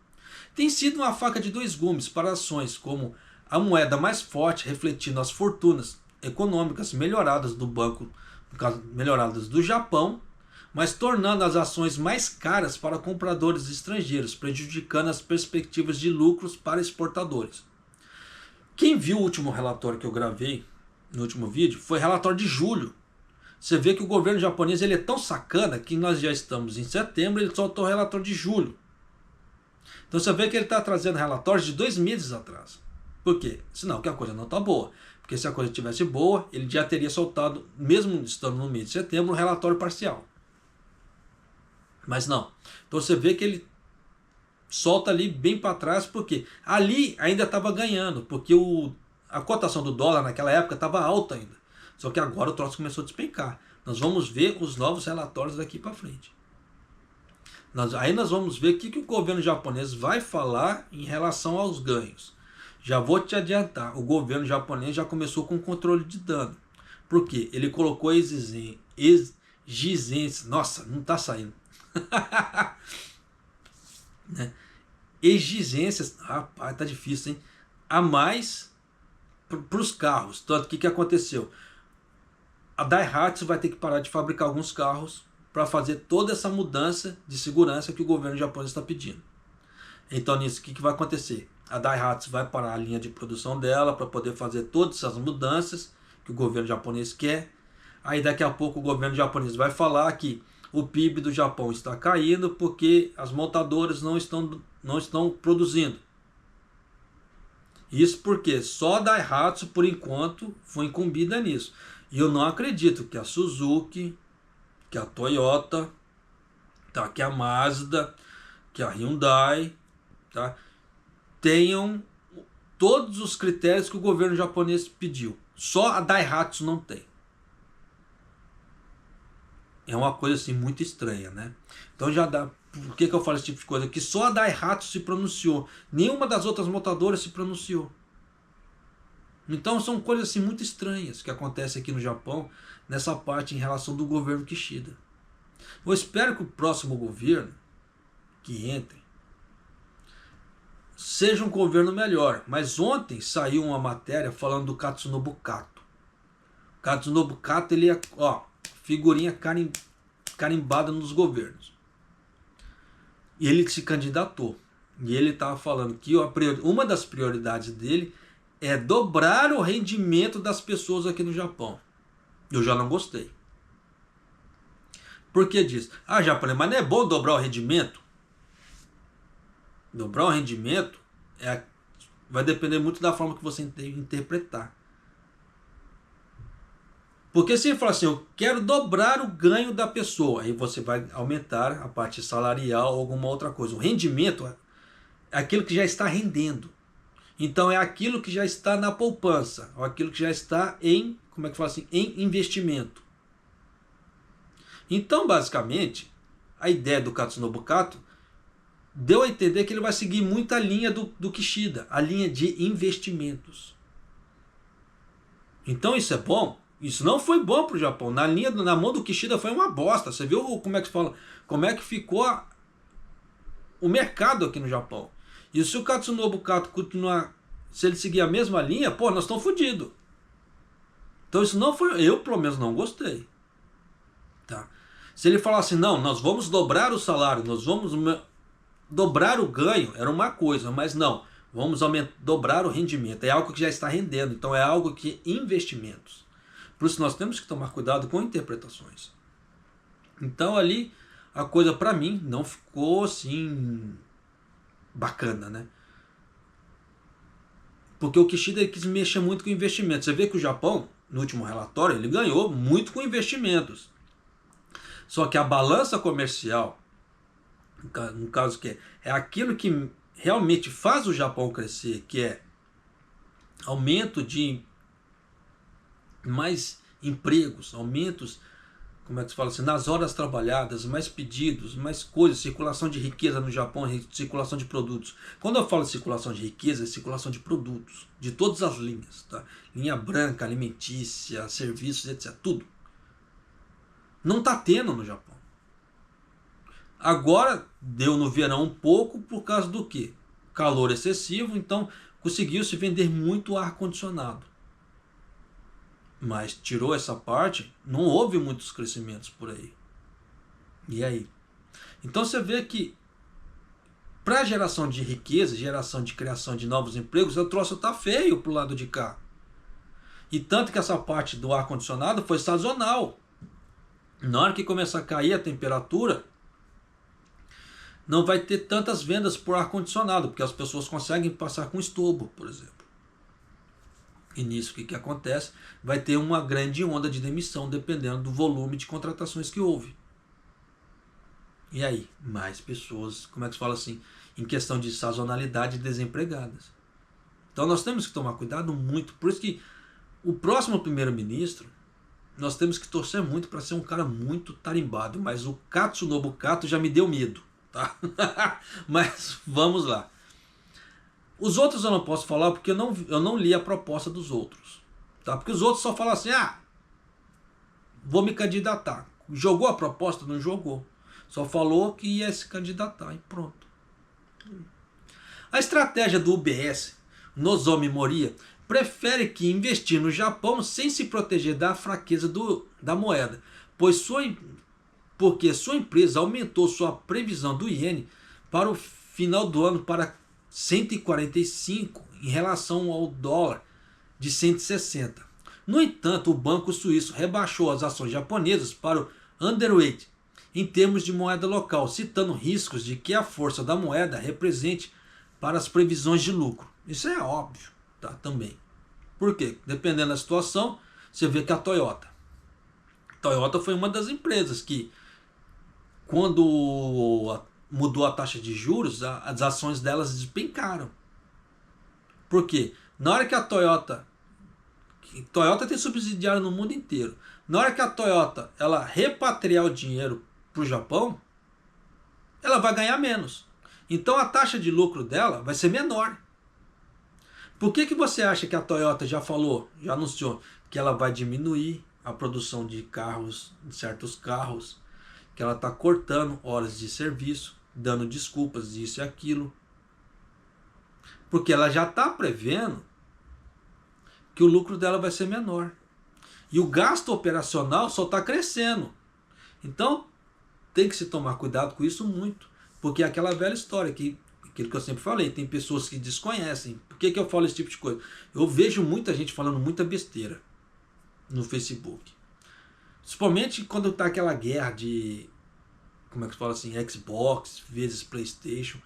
Tem sido uma faca de dois gumes para ações como a moeda mais forte, refletindo as fortunas econômicas melhoradas do banco, melhoradas do Japão, mas tornando as ações mais caras para compradores estrangeiros, prejudicando as perspectivas de lucros para exportadores. Quem viu o último relatório que eu gravei no último vídeo foi relatório de julho. Você vê que o governo japonês ele é tão sacana que nós já estamos em setembro e ele soltou o relatório de julho. Então você vê que ele está trazendo relatórios de 2 meses atrás. Por quê? Sinal que a coisa não está boa. Porque se a coisa estivesse boa, ele já teria soltado, mesmo estando no mês de setembro, um relatório parcial. Mas não. Então você vê que ele solta ali bem para trás, porque ali ainda estava ganhando, porque a cotação do dólar naquela época estava alta ainda. Só que agora o troço começou a despencar. Nós vamos ver os novos relatórios daqui para frente. Aí nós vamos ver o que o governo japonês vai falar em relação aos ganhos. Já vou te adiantar, o governo japonês já começou com controle de dano. Por quê? Ele colocou exigências. Nossa, não está saindo. Né? Exigências, rapaz, tá difícil, hein? A mais para os carros. Tanto que aconteceu? A Daihatsu vai ter que parar de fabricar alguns carros para fazer toda essa mudança de segurança que o governo japonês está pedindo. Então nisso, o que vai acontecer? A Daihatsu vai parar a linha de produção dela para poder fazer todas essas mudanças que o governo japonês quer. Aí daqui a pouco o governo japonês vai falar que o PIB do Japão está caindo porque as montadoras não estão produzindo. Isso porque só a Daihatsu, por enquanto, foi incumbida nisso. E eu não acredito que a Suzuki, que a Toyota, tá, que a Mazda, que a Hyundai, tá, tenham todos os critérios que o governo japonês pediu. Só a Daihatsu não tem. É uma coisa assim muito estranha, né? Então já dá. Por que eu falo esse tipo de coisa? Que só a Daihatsu se pronunciou. Nenhuma das outras montadoras se pronunciou. Então são coisas assim muito estranhas que acontecem aqui no Japão, nessa parte em relação do governo Kishida. Eu espero que o próximo governo que entre seja um governo melhor. Mas ontem saiu uma matéria falando do Katsunobu Kato. O Katsunobu Kato, ele é, figurinha carimbada nos governos. E ele se candidatou. E ele estava falando que uma das prioridades dele é dobrar o rendimento das pessoas aqui no Japão. Eu já não gostei. Por que disso? Japonês, mas não é bom dobrar o rendimento? Dobrar o rendimento vai depender muito da forma que você interpretar. Porque se ele falar assim, eu quero dobrar o ganho da pessoa, aí você vai aumentar a parte salarial ou alguma outra coisa. O rendimento é aquilo que já está rendendo. Então é aquilo que já está na poupança, ou aquilo que já está em, em investimento. Então, basicamente, a ideia do Katsunobu Kato deu a entender que ele vai seguir muito a linha do Kishida, a linha de investimentos. Então isso é bom? Isso não foi bom para o Japão. Na mão do Kishida foi uma bosta. Você viu como é que ficou o mercado aqui no Japão? E se o Katsunobu Kato continuar, se ele seguir a mesma linha, nós estamos fodidos. Então isso não foi, eu pelo menos não gostei. Tá? Se ele falar assim, não, nós vamos dobrar o salário, nós vamos dobrar o ganho, era uma coisa, mas não, vamos dobrar o rendimento. É algo que já está rendendo, então é algo que investimentos. Por isso nós temos que tomar cuidado com interpretações. Então ali a coisa para mim não ficou assim bacana, né? Porque o Kishida quis mexer muito com investimentos. Você vê que o Japão, no último relatório, ele ganhou muito com investimentos. Só que a balança comercial, no caso que é aquilo que realmente faz o Japão crescer, que é aumento de mais empregos, aumentos, como é que se fala assim, nas horas trabalhadas, mais pedidos, mais coisas, circulação de riqueza no Japão, circulação de produtos. Quando eu falo de circulação de riqueza, é circulação de produtos, de todas as linhas, tá? Linha branca, alimentícia, serviços, etc. Tudo. Não está tendo no Japão. Agora deu no verão um pouco por causa do quê? Calor excessivo, então conseguiu-se vender muito ar-condicionado. Mas tirou essa parte, não houve muitos crescimentos por aí. E aí? Então você vê que para geração de riqueza, geração de criação de novos empregos, o troço está feio pro lado de cá. E tanto que essa parte do ar-condicionado foi sazonal. Na hora que começa a cair a temperatura, não vai ter tantas vendas por ar-condicionado, porque as pessoas conseguem passar com estorbo, por exemplo. E nisso o que acontece? Vai ter uma grande onda de demissão, dependendo do volume de contratações que houve. E aí? Mais pessoas, como é que se fala assim? Em questão de sazonalidade, desempregadas. Então nós temos que tomar cuidado muito. Por isso que o próximo primeiro-ministro, nós temos que torcer muito para ser um cara muito tarimbado. Mas o Katsunobu Kato já me deu medo, tá? Mas vamos lá. Os outros eu não posso falar porque eu não li a proposta dos outros, tá? Porque os outros só falam assim, vou me candidatar. Jogou a proposta? Não jogou. Só falou que ia se candidatar e pronto. A estratégia do UBS, Nozomi Moriya, prefere que investir no Japão sem se proteger da fraqueza da moeda, porque sua empresa aumentou sua previsão do iene para o final do ano para 145 em relação ao dólar de 160. No entanto, o banco suíço rebaixou as ações japonesas para o underweight em termos de moeda local, citando riscos de que a força da moeda represente para as previsões de lucro. Isso é óbvio, tá? Também. Por quê? Dependendo da situação, você vê que a Toyota foi uma das empresas que, quando mudou a taxa de juros, as ações delas despencaram. Por quê? Na hora que a Toyota tem subsidiário no mundo inteiro. Na hora que a Toyota ela repatriar o dinheiro para o Japão, ela vai ganhar menos. Então a taxa de lucro dela vai ser menor. Por que você acha que a Toyota já anunciou que ela vai diminuir a produção de carros, de certos carros, que ela está cortando horas de serviço, dando desculpas disso e aquilo? Porque ela já está prevendo que o lucro dela vai ser menor. E o gasto operacional só está crescendo. Então tem que se tomar cuidado com isso muito. Porque é aquela velha história, aquilo que eu sempre falei, tem pessoas que desconhecem. Por que eu falo esse tipo de coisa? Eu vejo muita gente falando muita besteira no Facebook. Principalmente quando está aquela guerra de, como é que se fala assim, Xbox vezes PlayStation.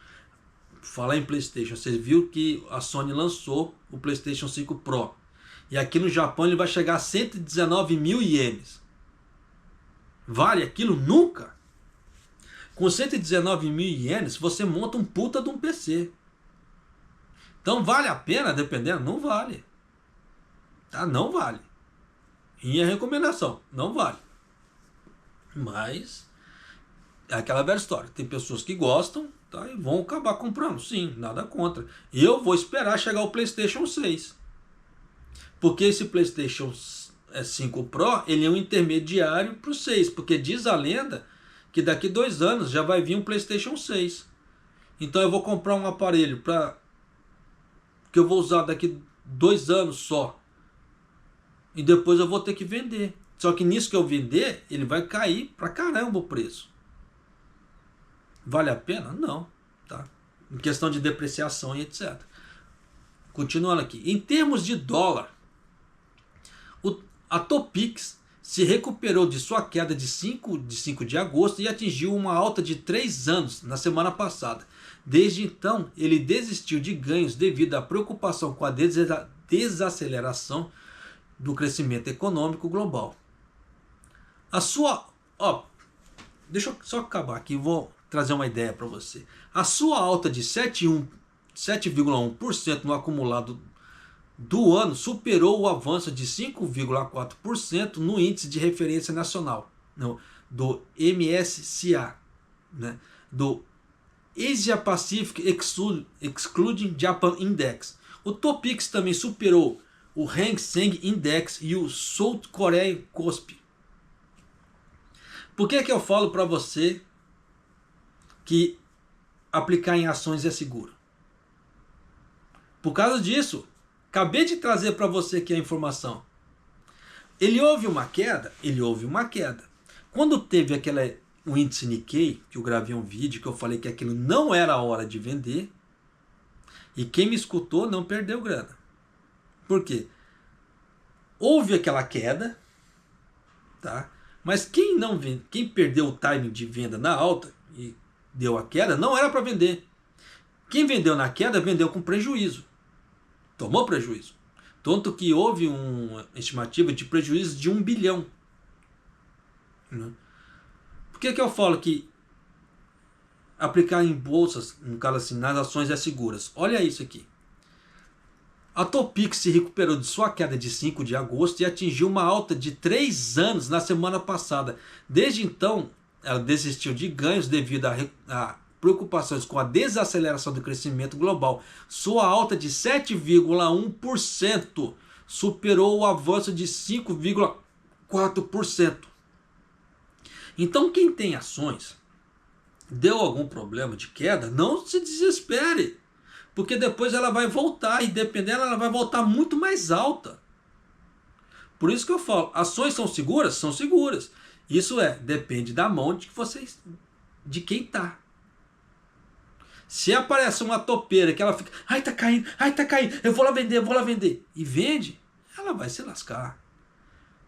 Falar em PlayStation, você viu que a Sony lançou o PlayStation 5 Pro. E aqui no Japão ele vai chegar a 119 mil ienes. Vale aquilo? Nunca! Com 119 mil ienes, você monta um puta de um PC. Então vale a pena, dependendo? Não vale. Tá? Não vale. Minha recomendação, não vale. Mas é aquela velha história. Tem pessoas que gostam, tá? E vão acabar comprando. Sim, nada contra. Eu vou esperar chegar o PlayStation 6. Porque esse PlayStation 5 Pro, ele é um intermediário para o 6. Porque diz a lenda que daqui 2 anos já vai vir um PlayStation 6. Então eu vou comprar um aparelho que eu vou usar daqui 2 anos só. E depois eu vou ter que vender. Só que nisso que eu vender, ele vai cair pra caramba o preço. Vale a pena? Não. Tá? Em questão de depreciação e etc. Continuando aqui. Em termos de dólar, a Topix se recuperou de sua queda de 5 de agosto e atingiu uma alta de 3 anos na semana passada. Desde então, ele desistiu de ganhos devido à preocupação com a desaceleração do crescimento econômico global. Deixa eu só acabar aqui, vou trazer uma ideia para você. A sua alta de 7,1% no acumulado do ano superou o avanço de 5,4% no índice de referência nacional, do MSCI, né, do Asia Pacific Excluding Japan Index. O Topix também superou o Hang Seng Index e o South Korea Kospi. Por que eu falo para você que aplicar em ações é seguro? Por causa disso, acabei de trazer para você aqui a informação. Ele houve uma queda? Ele houve uma queda. Quando teve o índice Nikkei, que eu gravei um vídeo que eu falei que aquilo não era a hora de vender, e quem me escutou não perdeu grana. Por quê? Houve aquela queda, tá? Mas quem perdeu o timing de venda na alta, e deu a queda, não era para vender. Quem vendeu na queda, vendeu com prejuízo. Tomou prejuízo. Tanto que houve uma estimativa de prejuízo de 1 bilhão. Por que eu falo que aplicar em bolsas, no caso assim, nas ações é seguras? Olha isso aqui. A Topix se recuperou de sua queda de 5 de agosto e atingiu uma alta de 3 anos na semana passada. Desde então, ela desistiu de ganhos devido a preocupações com a desaceleração do crescimento global. Sua alta de 7,1% superou o avanço de 5,4%. Então quem tem ações, deu algum problema de queda, não se desespere, porque depois ela vai voltar, e dependendo ela vai voltar muito mais alta. Por isso que eu falo, ações são seguras? São seguras. Isso depende da mão de quem tá. Se aparece uma topeira que ela fica, ai tá caindo, eu vou lá vender, e vende, ela vai se lascar.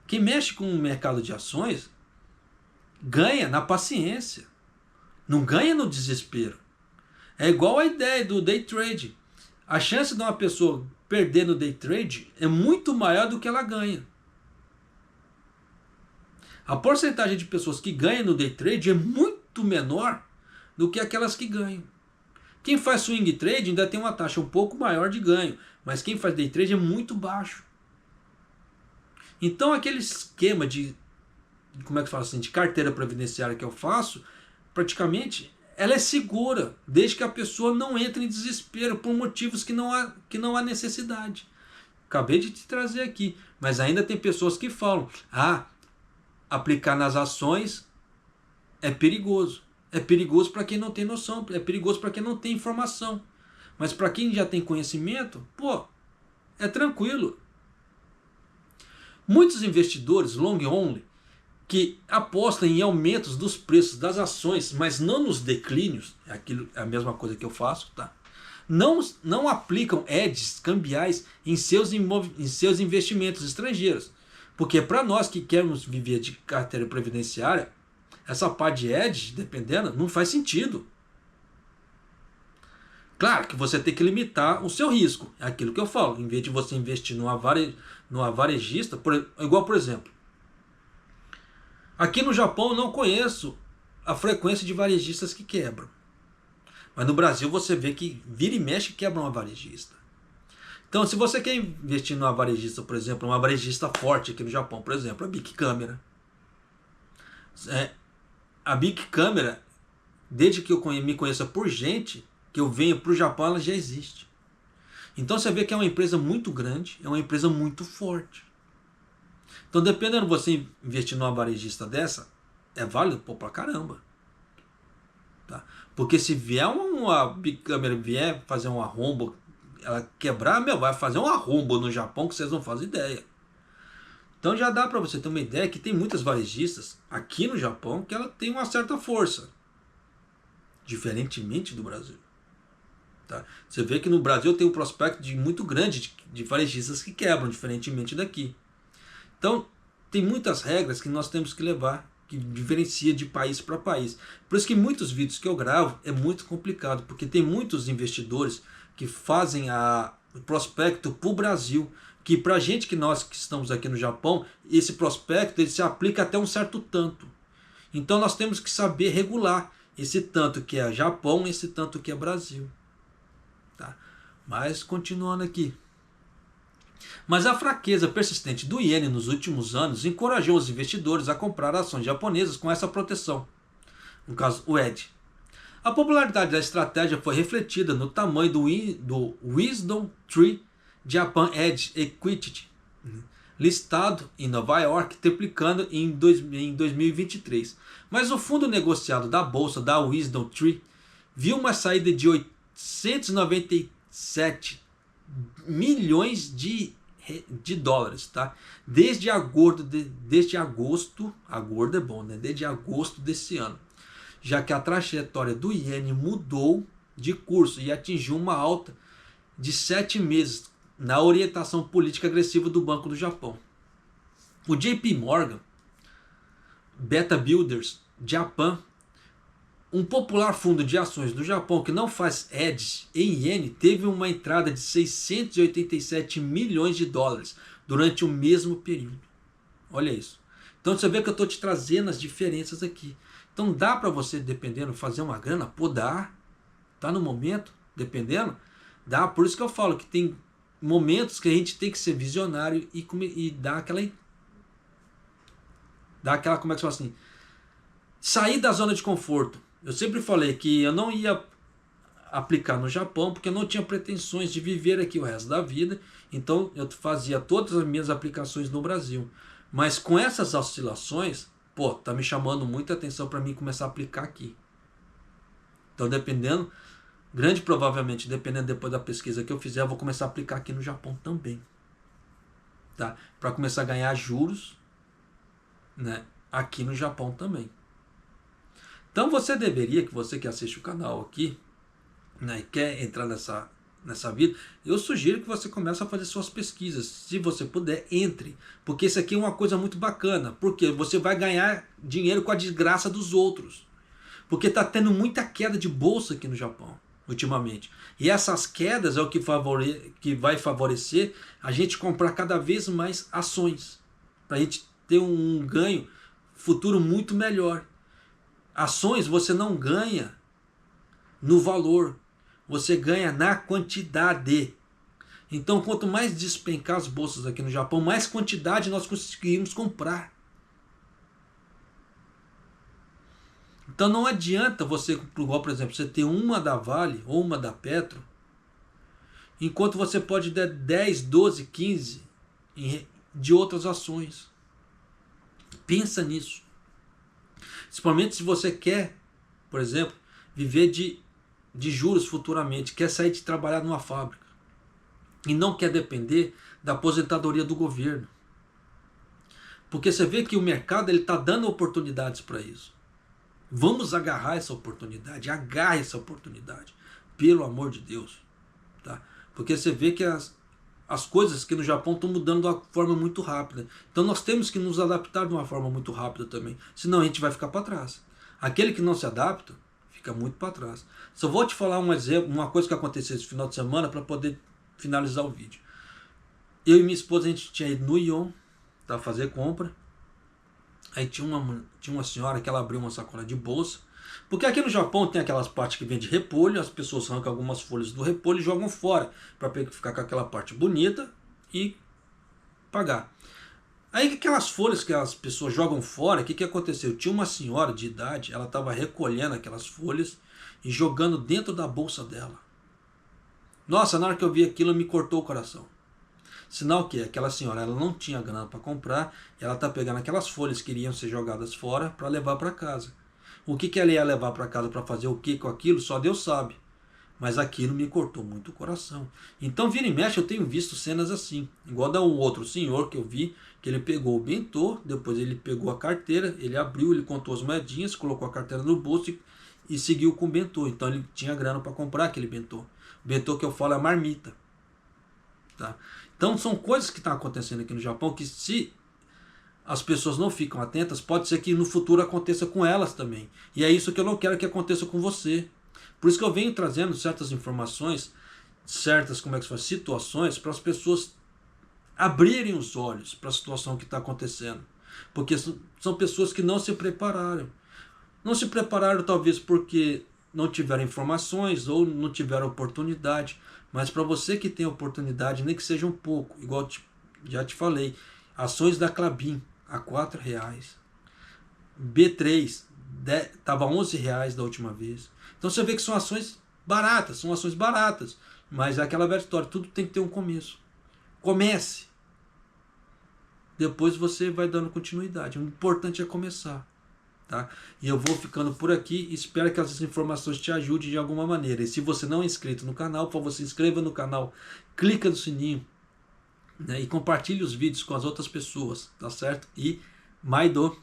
Quem mexe com o mercado de ações ganha na paciência, não ganha no desespero. É igual a ideia do day trade. A chance de uma pessoa perder no day trade é muito maior do que ela ganha. A porcentagem de pessoas que ganham no day trade é muito menor do que aquelas que ganham. Quem faz swing trade ainda tem uma taxa um pouco maior de ganho, mas quem faz day trade é muito baixo. Então aquele esquema de carteira previdenciária que eu faço, praticamente ela é segura, desde que a pessoa não entre em desespero por motivos que não há necessidade. Acabei de te trazer aqui, mas ainda tem pessoas que falam, aplicar nas ações é perigoso. É perigoso para quem não tem noção, é perigoso para quem não tem informação. Mas para quem já tem conhecimento, é tranquilo. Muitos investidores long only que apostam em aumentos dos preços das ações, mas não nos declínios, é a mesma coisa que eu faço, tá? Não aplicam hedges cambiais em seus investimentos estrangeiros. Porque para nós que queremos viver de carteira previdenciária, essa parte de hedge, dependendo, não faz sentido. Claro que você tem que limitar o seu risco. É aquilo que eu falo. Em vez de você investir numa varejista, igual por exemplo, aqui no Japão eu não conheço a frequência de varejistas que quebram. Mas no Brasil você vê que vira e mexe quebra uma varejista. Então se você quer investir numa varejista, por exemplo, uma varejista forte aqui no Japão, por exemplo, a Big Camera. A Big Camera, desde que eu me conheça por gente, que eu venho para o Japão, ela já existe. Então você vê que é uma empresa muito grande, é uma empresa muito forte. Então dependendo de você investir numa varejista dessa, é válido pra caramba. Tá? Porque se vier uma Big Camera, vier fazer um arrombo, ela quebrar, vai fazer um arrombo no Japão que vocês não fazem ideia. Então já dá para você ter uma ideia que tem muitas varejistas aqui no Japão que ela tem uma certa força. Diferentemente do Brasil. Tá? Você vê que no Brasil tem um prospecto muito grande de varejistas que quebram, diferentemente daqui. Então tem muitas regras que nós temos que levar, que diferencia de país para país. Por isso que muitos vídeos que eu gravo é muito complicado, porque tem muitos investidores que fazem o prospecto para o Brasil, que para a gente que estamos aqui no Japão, esse prospecto ele se aplica até um certo tanto. Então nós temos que saber regular esse tanto que é Japão e esse tanto que é Brasil. Tá? Mas continuando aqui. Mas a fraqueza persistente do iene nos últimos anos encorajou os investidores a comprar ações japonesas com essa proteção. No caso, o ED. A popularidade da estratégia foi refletida no tamanho do Wisdom Tree Japan Edge Equity, listado em Nova York, triplicando em 2023. Mas o fundo negociado da bolsa da Wisdom Tree viu uma saída de 897 milhões de dólares, tá? Desde agosto desse ano, já que a trajetória do iene mudou de curso e atingiu uma alta de 7 meses na orientação política agressiva do Banco do Japão. O JP Morgan, Beta Builders Japan, um popular fundo de ações do Japão que não faz hedge em iene teve uma entrada de 687 milhões de dólares durante o mesmo período. Olha isso. Então você vê que eu estou te trazendo as diferenças aqui. Então dá para você, dependendo, fazer uma grana? Pô, dá. Tá no momento, dependendo, dá. Por isso que eu falo que tem momentos que a gente tem que ser visionário e dar aquela, como é que se fala assim? Sair da zona de conforto. Eu sempre falei que eu não ia aplicar no Japão porque eu não tinha pretensões de viver aqui o resto da vida. Então eu fazia todas as minhas aplicações no Brasil. Mas com essas oscilações, pô, tá me chamando muita atenção para mim começar a aplicar aqui. Então dependendo, grande provavelmente, dependendo depois da pesquisa que eu fizer, eu vou começar a aplicar aqui no Japão também. Tá? Para começar a ganhar juros, né, aqui no Japão também. Então você deveria, que você que assiste o canal aqui, né, e quer entrar nessa vida, eu sugiro que você comece a fazer suas pesquisas. Se você puder, entre. Porque isso aqui é uma coisa muito bacana. Porque você vai ganhar dinheiro com a desgraça dos outros. Porque está tendo muita queda de bolsa aqui no Japão, ultimamente. E essas quedas é o que vai favorecer a gente comprar cada vez mais ações. Para a gente ter um ganho futuro muito melhor. Ações você não ganha no valor, você ganha na quantidade. Então, quanto mais despencar as bolsas aqui no Japão, mais quantidade nós conseguimos comprar. Então não adianta você, por exemplo, você ter uma da Vale ou uma da Petro, enquanto você pode ter 10, 12, 15 de outras ações. Pensa nisso. Principalmente se você quer, por exemplo, viver de juros futuramente, quer sair de trabalhar numa fábrica e não quer depender da aposentadoria do governo. Porque você vê que o mercado está dando oportunidades para isso. Vamos agarrar essa oportunidade, agarre essa oportunidade, pelo amor de Deus. Tá? Porque você vê que as coisas aqui no Japão estão mudando de uma forma muito rápida. Então nós temos que nos adaptar de uma forma muito rápida também. Senão a gente vai ficar para trás. Aquele que não se adapta, fica muito para trás. Só vou te falar um exemplo, uma coisa que aconteceu esse final de semana para poder finalizar o vídeo. Eu e minha esposa, a gente tinha ido no Ion, tá, fazer compra. Aí tinha uma senhora que ela abriu uma sacola de bolsa. Porque aqui no Japão tem aquelas partes que vende repolho, as pessoas arrancam algumas folhas do repolho e jogam fora, para ficar com aquela parte bonita e pagar. Aí aquelas folhas que as pessoas jogam fora, o que aconteceu? Tinha uma senhora de idade, ela estava recolhendo aquelas folhas e jogando dentro da bolsa dela. Nossa, na hora que eu vi aquilo me cortou o coração. Sinal que aquela senhora ela não tinha grana para comprar, ela está pegando aquelas folhas que iriam ser jogadas fora para levar para casa. O que ela ia levar para casa para fazer o que com aquilo, só Deus sabe. Mas aquilo me cortou muito o coração. Então, vira e mexe, eu tenho visto cenas assim. Igual da um outro senhor que eu vi, que ele pegou o bentô, depois ele pegou a carteira, ele abriu, ele contou as moedinhas, colocou a carteira no bolso e seguiu com o bentô. Então ele tinha grana para comprar aquele bentô. O bentô que eu falo é a marmita. Tá? Então são coisas que estão acontecendo aqui no Japão que, se as pessoas não ficam atentas, pode ser que no futuro aconteça com elas também. E é isso que eu não quero que aconteça com você. Por isso que eu venho trazendo certas informações, certas situações, para as pessoas abrirem os olhos para a situação que está acontecendo. Porque são pessoas que não se prepararam. Não se prepararam talvez porque não tiveram informações ou não tiveram oportunidade. Mas para você que tem oportunidade, nem que seja um pouco, igual já te falei, ações da Klabin a R$4. B3 estava R$11 da última vez. Então você vê que são ações baratas, mas é aquela velha história, tudo tem que ter um começo. Comece. Depois você vai dando continuidade. O importante é começar. Tá? E eu vou ficando por aqui. Espero que essas informações te ajudem de alguma maneira. E se você não é inscrito no canal, por favor, se inscreva no canal, clica no sininho, né, e compartilhe os vídeos com as outras pessoas, tá certo? E Maido!